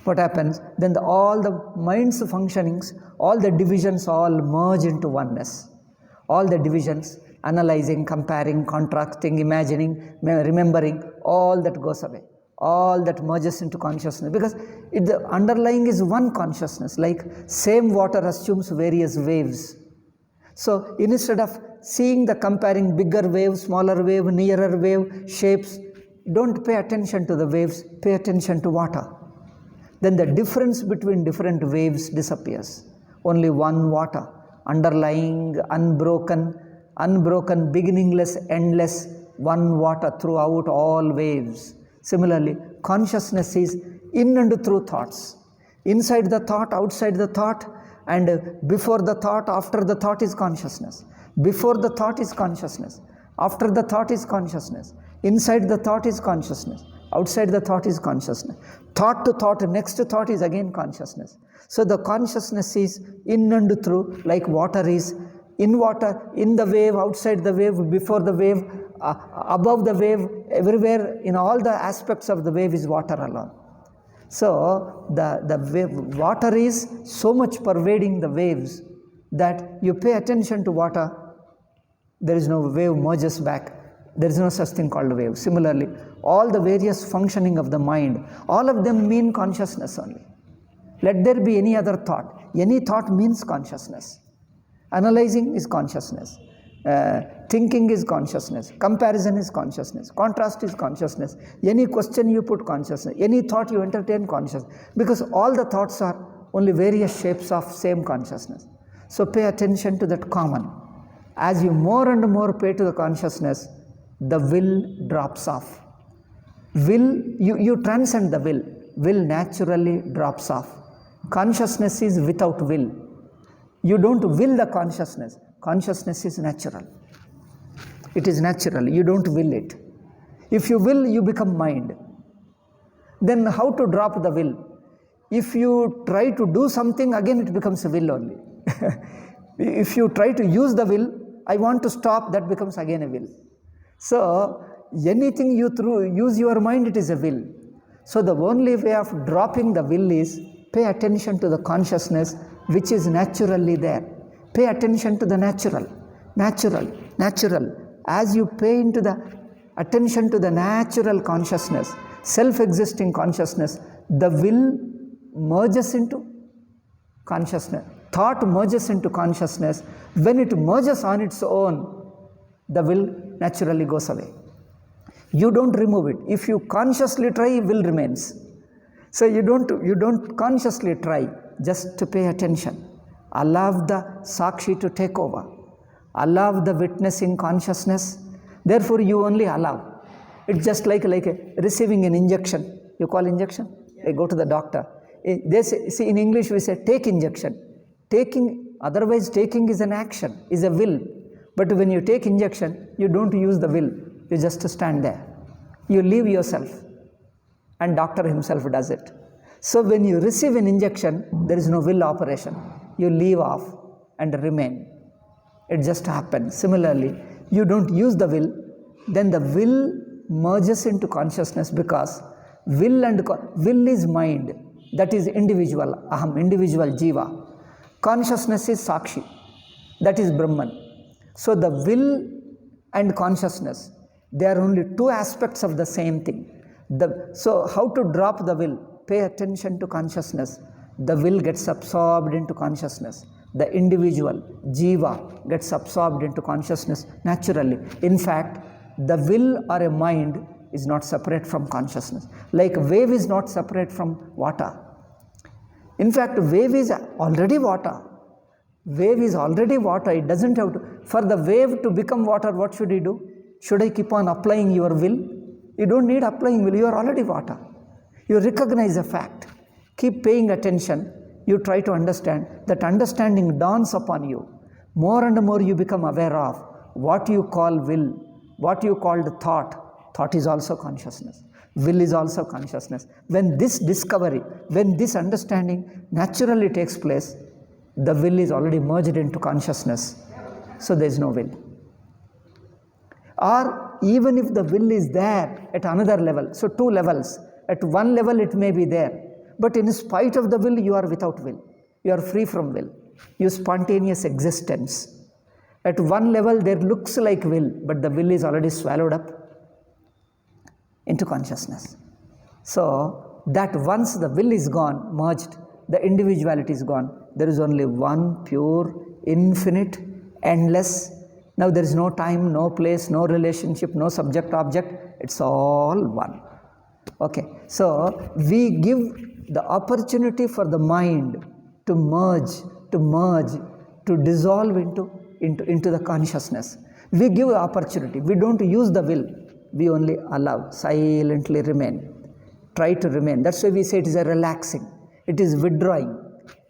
what happens? Then all the mind's functionings, all the divisions all merge into oneness. All the divisions, analyzing, comparing, contrasting, imagining, remembering, all that goes away. All that merges into consciousness, because the underlying is one consciousness, like same water assumes various waves. So instead of seeing the comparing bigger wave, smaller wave, nearer wave, shapes, don't pay attention to the waves, pay attention to water. Then the difference between different waves disappears. Only one water, underlying, unbroken, beginningless, endless, one water throughout all waves. Similarly, consciousness is in and through thoughts. Inside the thought, outside the thought, and before the thought, after the thought is consciousness. Before the thought is consciousness. After the thought is consciousness. Inside the thought is consciousness. Outside the thought is consciousness. Thought to thought, next to thought is again consciousness. So the consciousness is in and through, like water is in water, in the wave, outside the wave, before the wave, above the wave, everywhere, in all the aspects of the wave is water alone. So the wave, water is so much pervading the waves that you pay attention to water, there is no wave merges back. There is no such thing called wave. Similarly, all the various functioning of the mind, all of them mean consciousness only. Let there be any other thought. Any thought means consciousness. Analyzing is consciousness. Thinking is consciousness. Comparison is consciousness. Contrast is consciousness. Any question you put, consciousness. Any thought you entertain, consciousness. Because all the thoughts are only various shapes of same consciousness. So pay attention to that common. As you more and more pay to the consciousness, the will drops off. Will, you transcend the will. Will naturally drops off. Consciousness is without will. You don't will the consciousness. Consciousness is natural. It is natural. You don't will it. If you will, you become mind. Then how to drop the will? If you try to do something, again it becomes a will only. If you try to use the will, I want to stop, that becomes again a will. So anything you use your mind, it is a will. So the only way of dropping the will is pay attention to the consciousness which is naturally there. Pay attention to the natural. As you pay into the attention to the natural consciousness, self-existing consciousness, the will merges into consciousness. Thought merges into consciousness. When it merges on its own, the will naturally goes away. You don't remove it. If you consciously try, will remains. So you don't consciously try, just to pay attention. Allow the sakshi to take over. Allow the witnessing consciousness. Therefore, you only allow. It's just like receiving an injection. You call injection? They go to the doctor. They say, see, in English we say take injection. Otherwise taking is an action, is a will. But when you take injection, you don't use the will. You just stand there. You leave yourself. And doctor himself does it. So when you receive an injection, there is no will operation. You leave off and remain. It just happens. Similarly, you don't use the will, then the will merges into consciousness, because will is mind. That is individual, aham, individual jiva. Consciousness is sakshi. That is Brahman. So the will and consciousness, they are only two aspects of the same thing. So how to drop the will? Pay attention to consciousness. The will gets absorbed into consciousness. The individual, jiva, gets absorbed into consciousness naturally. In fact, the will or a mind is not separate from consciousness. Like wave is not separate from water. In fact, wave is already water. Wave is already water. It doesn't have to. For the wave to become water, what should you do? Should I keep on applying your will? You don't need applying will. You are already water. You recognize a fact. Keep paying attention. You try to understand. That understanding dawns upon you. More and more you become aware of what you call will, what you called thought. Thought is also consciousness. Will is also consciousness. When this discovery, when this understanding naturally takes place, The will is already merged into consciousness, so there is no will. Or even if the will is there at another level, so two levels, at one level it may be there, but in spite of the will, you are without will. You are free from will. You spontaneous existence. At one level, there looks like will, but the will is already swallowed up into consciousness. So that once the will is gone, merged, the individuality is gone. There is only one pure, infinite, endless. Now there is no time, no place, no relationship, no subject-object. It's all one. Okay. So we give the opportunity for the mind to merge, to dissolve into the consciousness. We give the opportunity. We don't use the will. We only allow, silently remain. Try to remain. That's why we say it is a relaxing. It is withdrawing.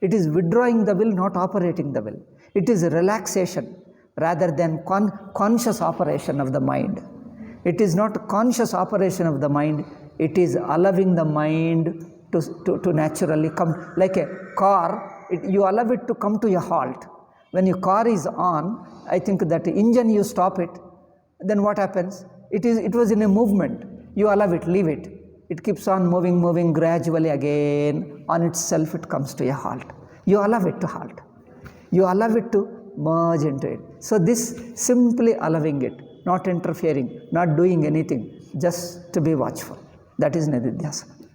It is withdrawing the will, not operating the will. It is a relaxation rather than conscious operation of the mind. It is not conscious operation of the mind. It is allowing the mind to naturally come. Like a car, you allow it to come to a halt. When your car is on, I think that engine, you stop it, then what happens? It was in a movement. You allow it, leave it. It keeps on moving gradually again. On itself, it comes to a halt. You allow it to halt. You allow it to merge into it. So this simply allowing it, not interfering, not doing anything, just to be watchful. That is Nididhyasana.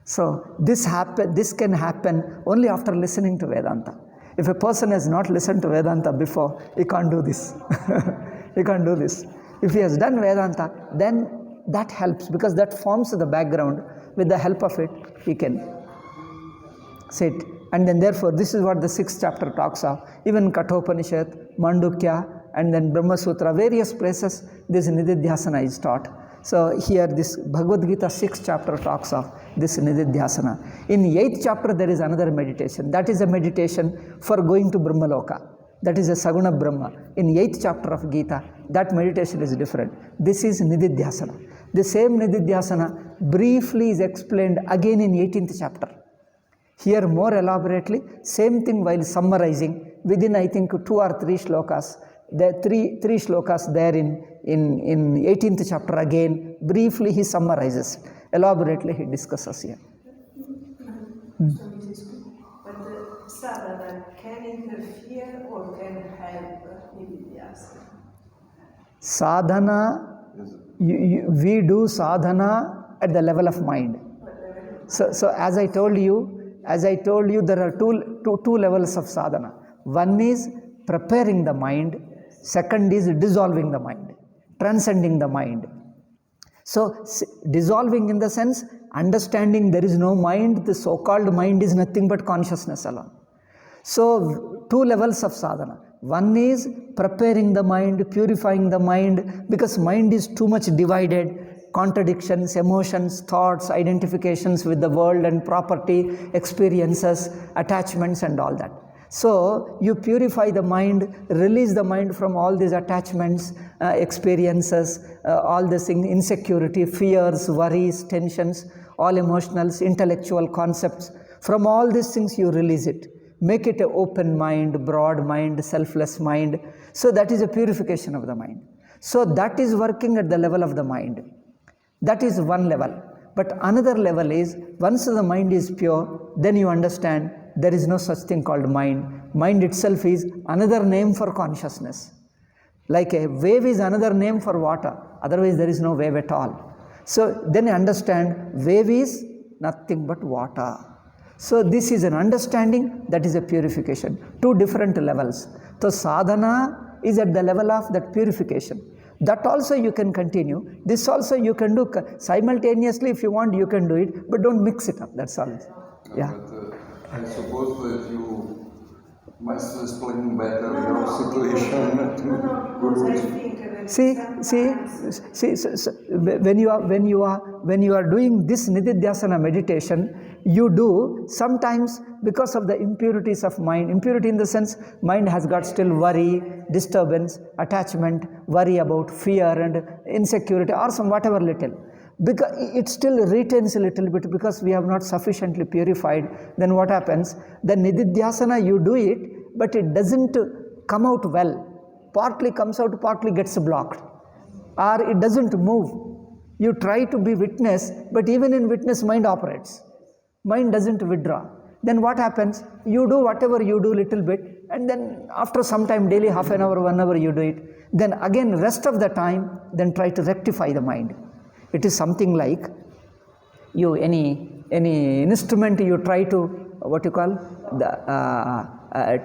So this can happen only after listening to Vedanta. If a person has not listened to Vedanta before, he can't do this. He can't do this. If he has done Vedanta, then that helps, because that forms the background. With the help of it, he can sit. And then therefore, this is what the 6th chapter talks of. Even Kathopanishad, Mandukya, and then Brahma Sutra, various places, this Nididhyasana is taught. So here this Bhagavad Gita 6th chapter talks of this Nididhyasana. In 8th chapter there is another meditation. That is a meditation for going to Brahmaloka. That is a Saguna Brahma. In 8th chapter of Gita, that meditation is different. This is Nididhyasana. The same Nididhyasana briefly is explained again in 18th chapter. Here more elaborately, same thing while summarizing within I think 2 or 3 shlokas. There are three shlokas there in 18th chapter again. Briefly he summarizes. Elaborately he discusses here. But the sadhana can interfere or can help Nididhyasana? Sadhana, we do sadhana at the level of mind. So as I told you, there are two levels of sadhana. One is preparing the mind. Second is dissolving the mind, transcending the mind. So dissolving in the sense, understanding there is no mind, the so-called mind is nothing but consciousness alone. So 2 levels of sadhana. One is preparing the mind, purifying the mind, because mind is too much divided, contradictions, emotions, thoughts, identifications with the world and property, experiences, attachments and all that. So you purify the mind, release the mind from all these attachments, experiences, all this insecurity, fears, worries, tensions, all emotionals, intellectual concepts. From all these things you release it. Make it an open mind, broad mind, selfless mind. So that is a purification of the mind. So that is working at the level of the mind. That is one level. But another level is, once the mind is pure, then you understand there is no such thing called mind. Mind itself is another name for consciousness. Like a wave is another name for water. Otherwise there is no wave at all. So then you understand wave is nothing but water. So this is an understanding, that is a purification. 2 different levels. So sadhana is at the level of that purification. That also you can continue. This also you can do simultaneously. If you want, you can do it, but don't mix it up. That's all. Yeah. But I suppose that you must explain better your situation. See, when you are doing this Nididhyasana meditation, you do sometimes because of the impurities of mind. Impurity in the sense, mind has got still worry, disturbance, attachment, worry about fear and insecurity or some whatever little. Because it still retains a little bit because we have not sufficiently purified. Then what happens? The nididhyasana, you do it, but it doesn't come out well. Partly comes out, partly gets blocked. Or it doesn't move. You try to be witness, but even in witness, mind operates. Mind doesn't withdraw. Then what happens? You do whatever you do little bit, and then after some time, daily half an hour, 1 hour you do it. Then again, rest of the time, then try to rectify the mind. It is something like you any instrument you try to what you call the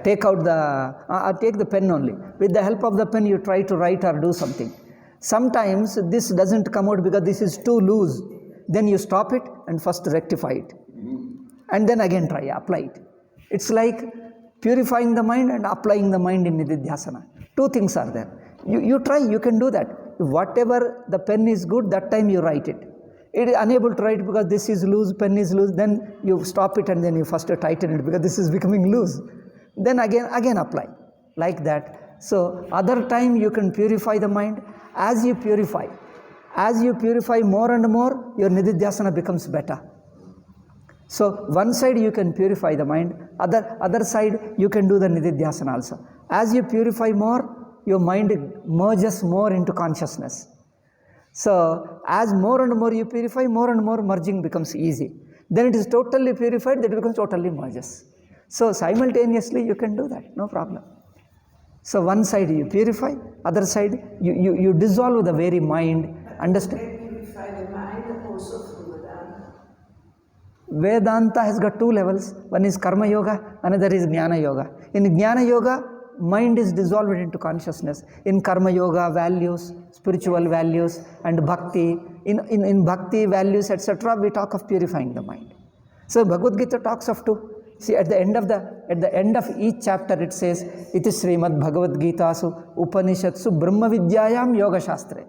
take out the take the pen only. With the help of the pen, you try to write or do something. Sometimes this doesn't come out because this is too loose. Then you stop it and first rectify it, and then again try apply it. It's like purifying the mind and applying the mind in nididhyasana. Two things are there. You try. You can do that. Whatever the pen is good, that time you write it. It is unable to write because this is loose, pen is loose, then you stop it and then you first tighten it because this is becoming loose. Then again apply. Like that. So other time you can purify the mind. As you purify more and more, your nididhyasana becomes better. So one side you can purify the mind, other side you can do the nididhyasana also. As you purify more, your mind merges more into consciousness. So as more and more you purify, more and more merging becomes easy. Then it is totally purified, that becomes totally merges. So simultaneously you can do that, no problem. So one side you purify, other side you dissolve the very mind. Understand? You can purify the mind also through Vedanta. Vedanta has got two levels. One is Karma Yoga, another is Jnana Yoga. In Jnana Yoga, mind is dissolved into consciousness. In Karma Yoga, values, spiritual values, and Bhakti. In Bhakti, values, etc., we talk of purifying the mind. So Bhagavad Gita talks of two. See, at the end of each chapter it says, Iti Srimad Bhagavad Gitasu Upanishatsu Brahma Vidyayam Yoga Shastra.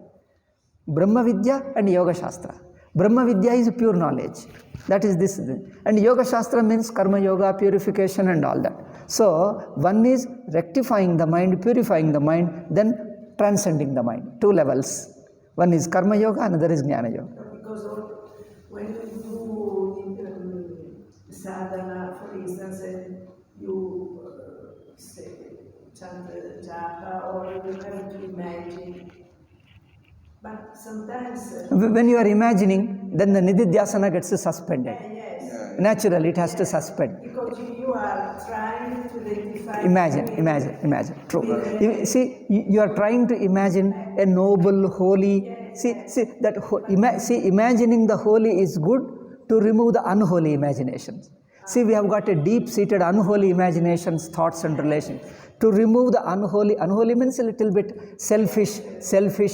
Brahma Vidya and Yoga Shastra. Brahma Vidya is pure knowledge. That is this. And Yoga Shastra means Karma Yoga, purification and all that. So, one is rectifying the mind, purifying the mind, then transcending the mind. Two levels. One is Karma Yoga, another is Jnana Yoga. Because when you do sadhana, for instance, you say, chant japa, or you have to imagine. But sometimes... when you are imagining, then the nididhyasana gets suspended. Yes. Naturally, it has to suspend. Because you are trying to identify... Imagine. True. See, you are trying to imagine a noble, holy... imagining the holy is good to remove the unholy imaginations. See, we have got a deep-seated unholy imaginations, thoughts and relations. To remove the unholy means a little bit selfish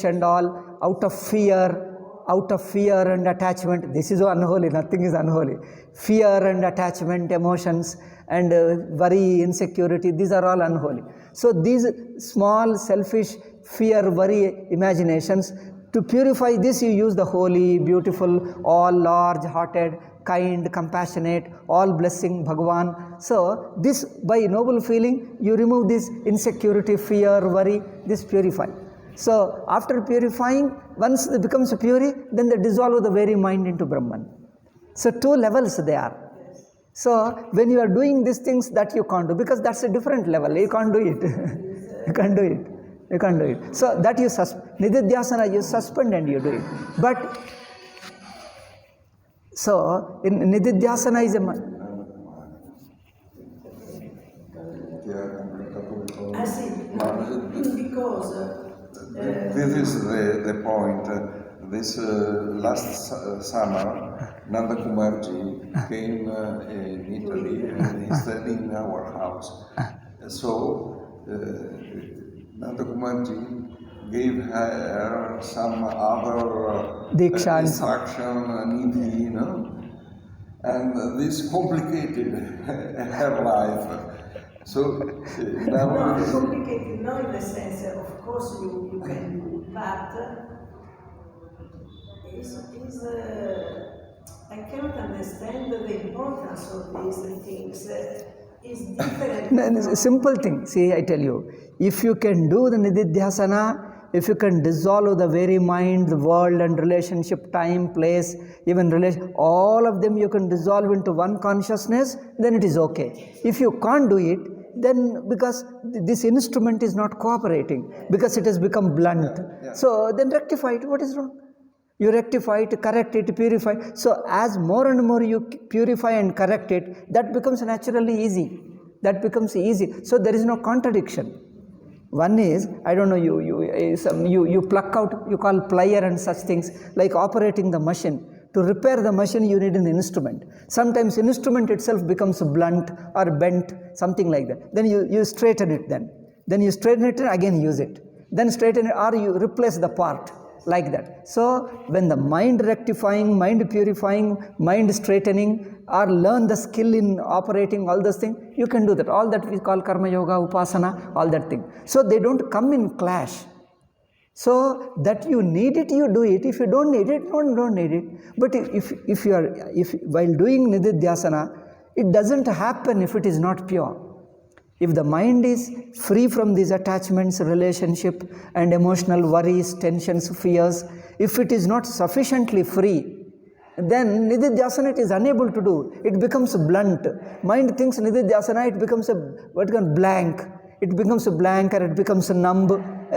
and all, out of fear and attachment. This is unholy, nothing is unholy. Fear and attachment, emotions, and worry, insecurity, these are all unholy. So these small, selfish, fear, worry imaginations, to purify this you use the holy, beautiful, all large-hearted, kind, compassionate, all blessing Bhagavan. So this, by noble feeling, you remove this insecurity, fear, worry, this purify. So after purifying, once it becomes pure, then they dissolve the very mind into Brahman. So two levels they are. So when you are doing these things, that you can't do, because that's a different level. You can't do it. You can't do it. So that you nididhyasana, you suspend and you do it. But so in nididhyasana is a... I see, because... this is the point. This last summer, Nanda Kumarji came in Italy and he's studying in our house. So Nanda Kumarji gave her some other instruction, nidhi, you know, and this complicated her life. So now no, it's complicated, not in the sense that, of course, you can do, but I cannot understand the importance of these things. It's different. Simple thing. See, I tell you, if you can do the nididhyasana, if you can dissolve the very mind, the world and relationship, time, place, even relation, all of them you can dissolve into one consciousness, then it is okay. If you can't do it, then because this instrument is not cooperating, because it has become blunt, so then rectify it. What is wrong? You rectify it, correct it, purify. So as more and more you purify and correct it, that becomes naturally easy. That becomes easy. So there is no contradiction. One is, I don't know, you pluck out, you call plier and such things, like operating the machine. To repair the machine, you need an instrument. Sometimes instrument itself becomes blunt or bent, something like that. Then you straighten it then. Then you straighten it and again use it. Then straighten it, or you replace the part, like that. So when the mind rectifying, mind purifying, mind straightening, or learn the skill in operating all those things, you can do that. All that we call karma yoga, upasana, all that thing. So they don't come in clash. So that you need it, you do it. If you don't need it, don't need it. But if while doing nididhyasana, it doesn't happen if it is not pure. If the mind is free from these attachments, relationship and emotional worries, tensions, fears, if it is not sufficiently free, then nididhyasana it is unable to do. It becomes blunt. Mind thinks nididhyasana, it becomes a blank. It becomes a blank, or it becomes a numb.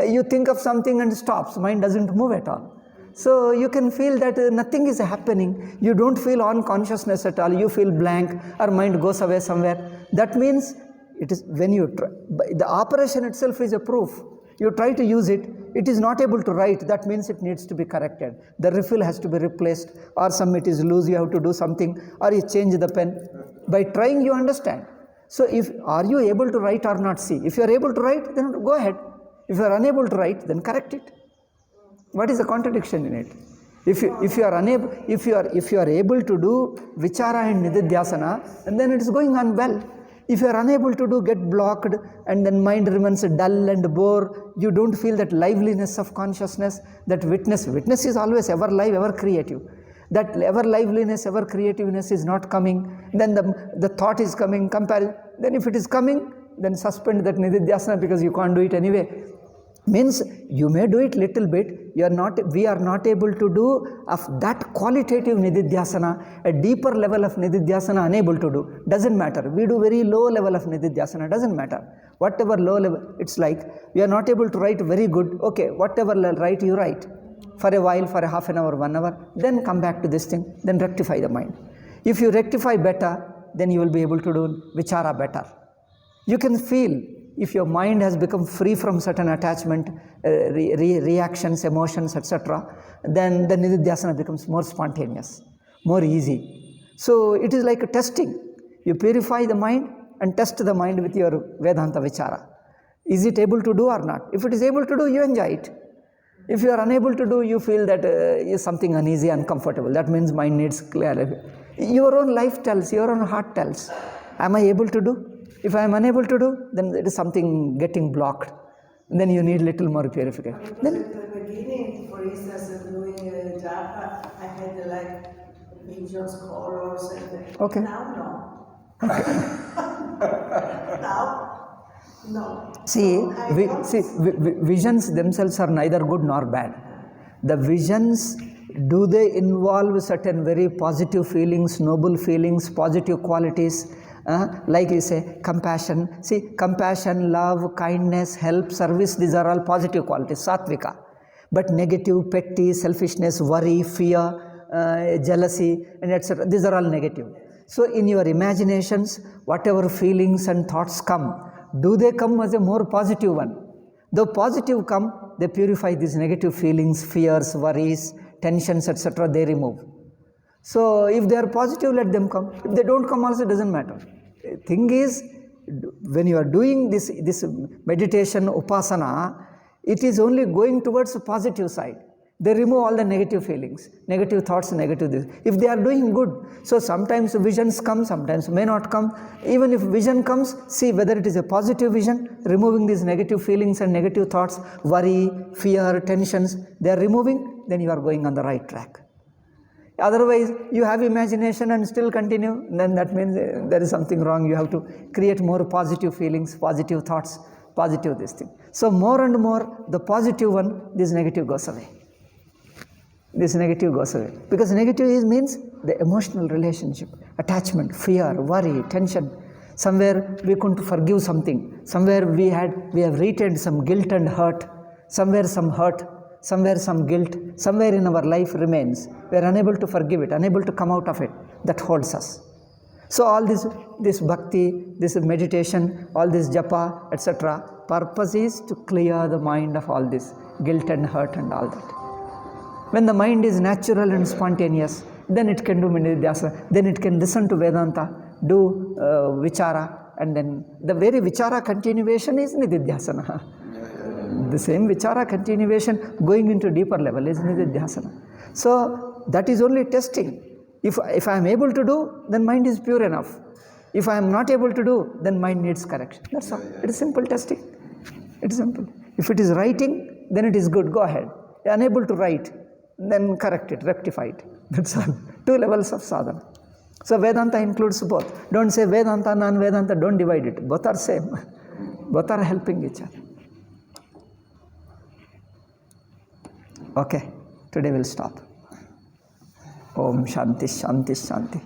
You think of something and stops. Mind doesn't move at all. So you can feel that nothing is happening. You don't feel on consciousness at all. You feel blank, or mind goes away somewhere. That means it is when you try, the operation itself is a proof. You try to use it, it is not able to write. That means it needs to be corrected. The refill has to be replaced, or it is loose, you have to do something, or you change the pen. By trying, you understand. So are you able to write or not? See, if you are able to write, then go ahead. If you are unable to write, then correct it. What is the contradiction in it? If you are able to do vichara and nididhyasana, and then it is going on well. If you are unable to do, get blocked, and then mind remains dull and bore, you don't feel that liveliness of consciousness, that witness. Witness is always ever live, ever creative. That ever liveliness, ever creativeness is not coming. Then the thought is coming, comparison. Then if it is coming, then suspend that nididhyasana, because you can't do it anyway. Means you may do it little bit, we are not able to do of that qualitative nididhyasana, a deeper level of nididhyasana unable to do. Doesn't matter. We do very low level of nididhyasana, doesn't matter. Whatever low level, it's like we are not able to write very good. Okay, whatever write, you write. For a while, for a half an hour, 1 hour, then come back to this thing, then rectify the mind. If you rectify better, then you will be able to do vichara better. You can feel if your mind has become free from certain attachment, reactions, emotions, etc., then the nididhyasana becomes more spontaneous, more easy. So it is like a testing. You purify the mind and test the mind with your Vedanta vichara. Is it able to do or not? If it is able to do, you enjoy it. If you are unable to do, you feel that is something uneasy, uncomfortable. That means mind needs clarity. Your own life tells, your own heart tells, am I able to do? If I am unable to do, then it is something getting blocked. Then you need little more purification. Because at the beginning, for instance, of doing japa, I had like visions, colors, and okay. Now no. Okay. Now, no. See, visions themselves are neither good nor bad. The visions, do they involve certain very positive feelings, noble feelings, positive qualities? Like you say, compassion. See, compassion, love, kindness, help, service, these are all positive qualities, sattvika. But negative, petty, selfishness, worry, fear, jealousy, and etc., these are all negative. So in your imaginations, whatever feelings and thoughts come, do they come as a more positive one? Though positive come, they purify these negative feelings, fears, worries, tensions, etc., they remove. So if they are positive, let them come. If they don't come also, it doesn't matter. Thing is, when you are doing this meditation, upasana, it is only going towards the positive side. They remove all the negative feelings, negative thoughts, negative this. If they are doing good, so sometimes visions come, sometimes may not come. Even if vision comes, see whether it is a positive vision, removing these negative feelings and negative thoughts, worry, fear, tensions, they are removing, then you are going on the right track. Otherwise, you have imagination and still continue, then that means there is something wrong. You have to create more positive feelings, positive thoughts, positive this thing. So more and more the positive one, this negative goes away. This negative goes away. Because negative means the emotional relationship, attachment, fear, worry, tension. Somewhere we couldn't forgive something. Somewhere we have retained some guilt and hurt. Somewhere some hurt, somewhere some guilt, somewhere in our life remains. We are unable to forgive it, unable to come out of it. That holds us. So all this bhakti, this meditation, all this japa, etc., purpose is to clear the mind of all this guilt and hurt and all that. When the mind is natural and spontaneous, then it can do Nididhyasana, then it can listen to Vedanta, do Vichara, and then the very Vichara continuation is Nididhyasana. The same Vichara continuation going into deeper level is Nididhyasana. So that is only testing. If I am able to do, then mind is pure enough. If I am not able to do, then mind needs correction. That's all. It is simple testing. It is simple. If it is writing, then it is good. Go ahead. You are unable to write, then correct it, rectify it. That's all. 2 levels of sadhana. So Vedanta includes both. Don't say Vedanta, non-Vedanta, don't divide it. Both are same. Both are helping each other. Okay, today we'll stop. Om Shanti, Shanti, Shanti.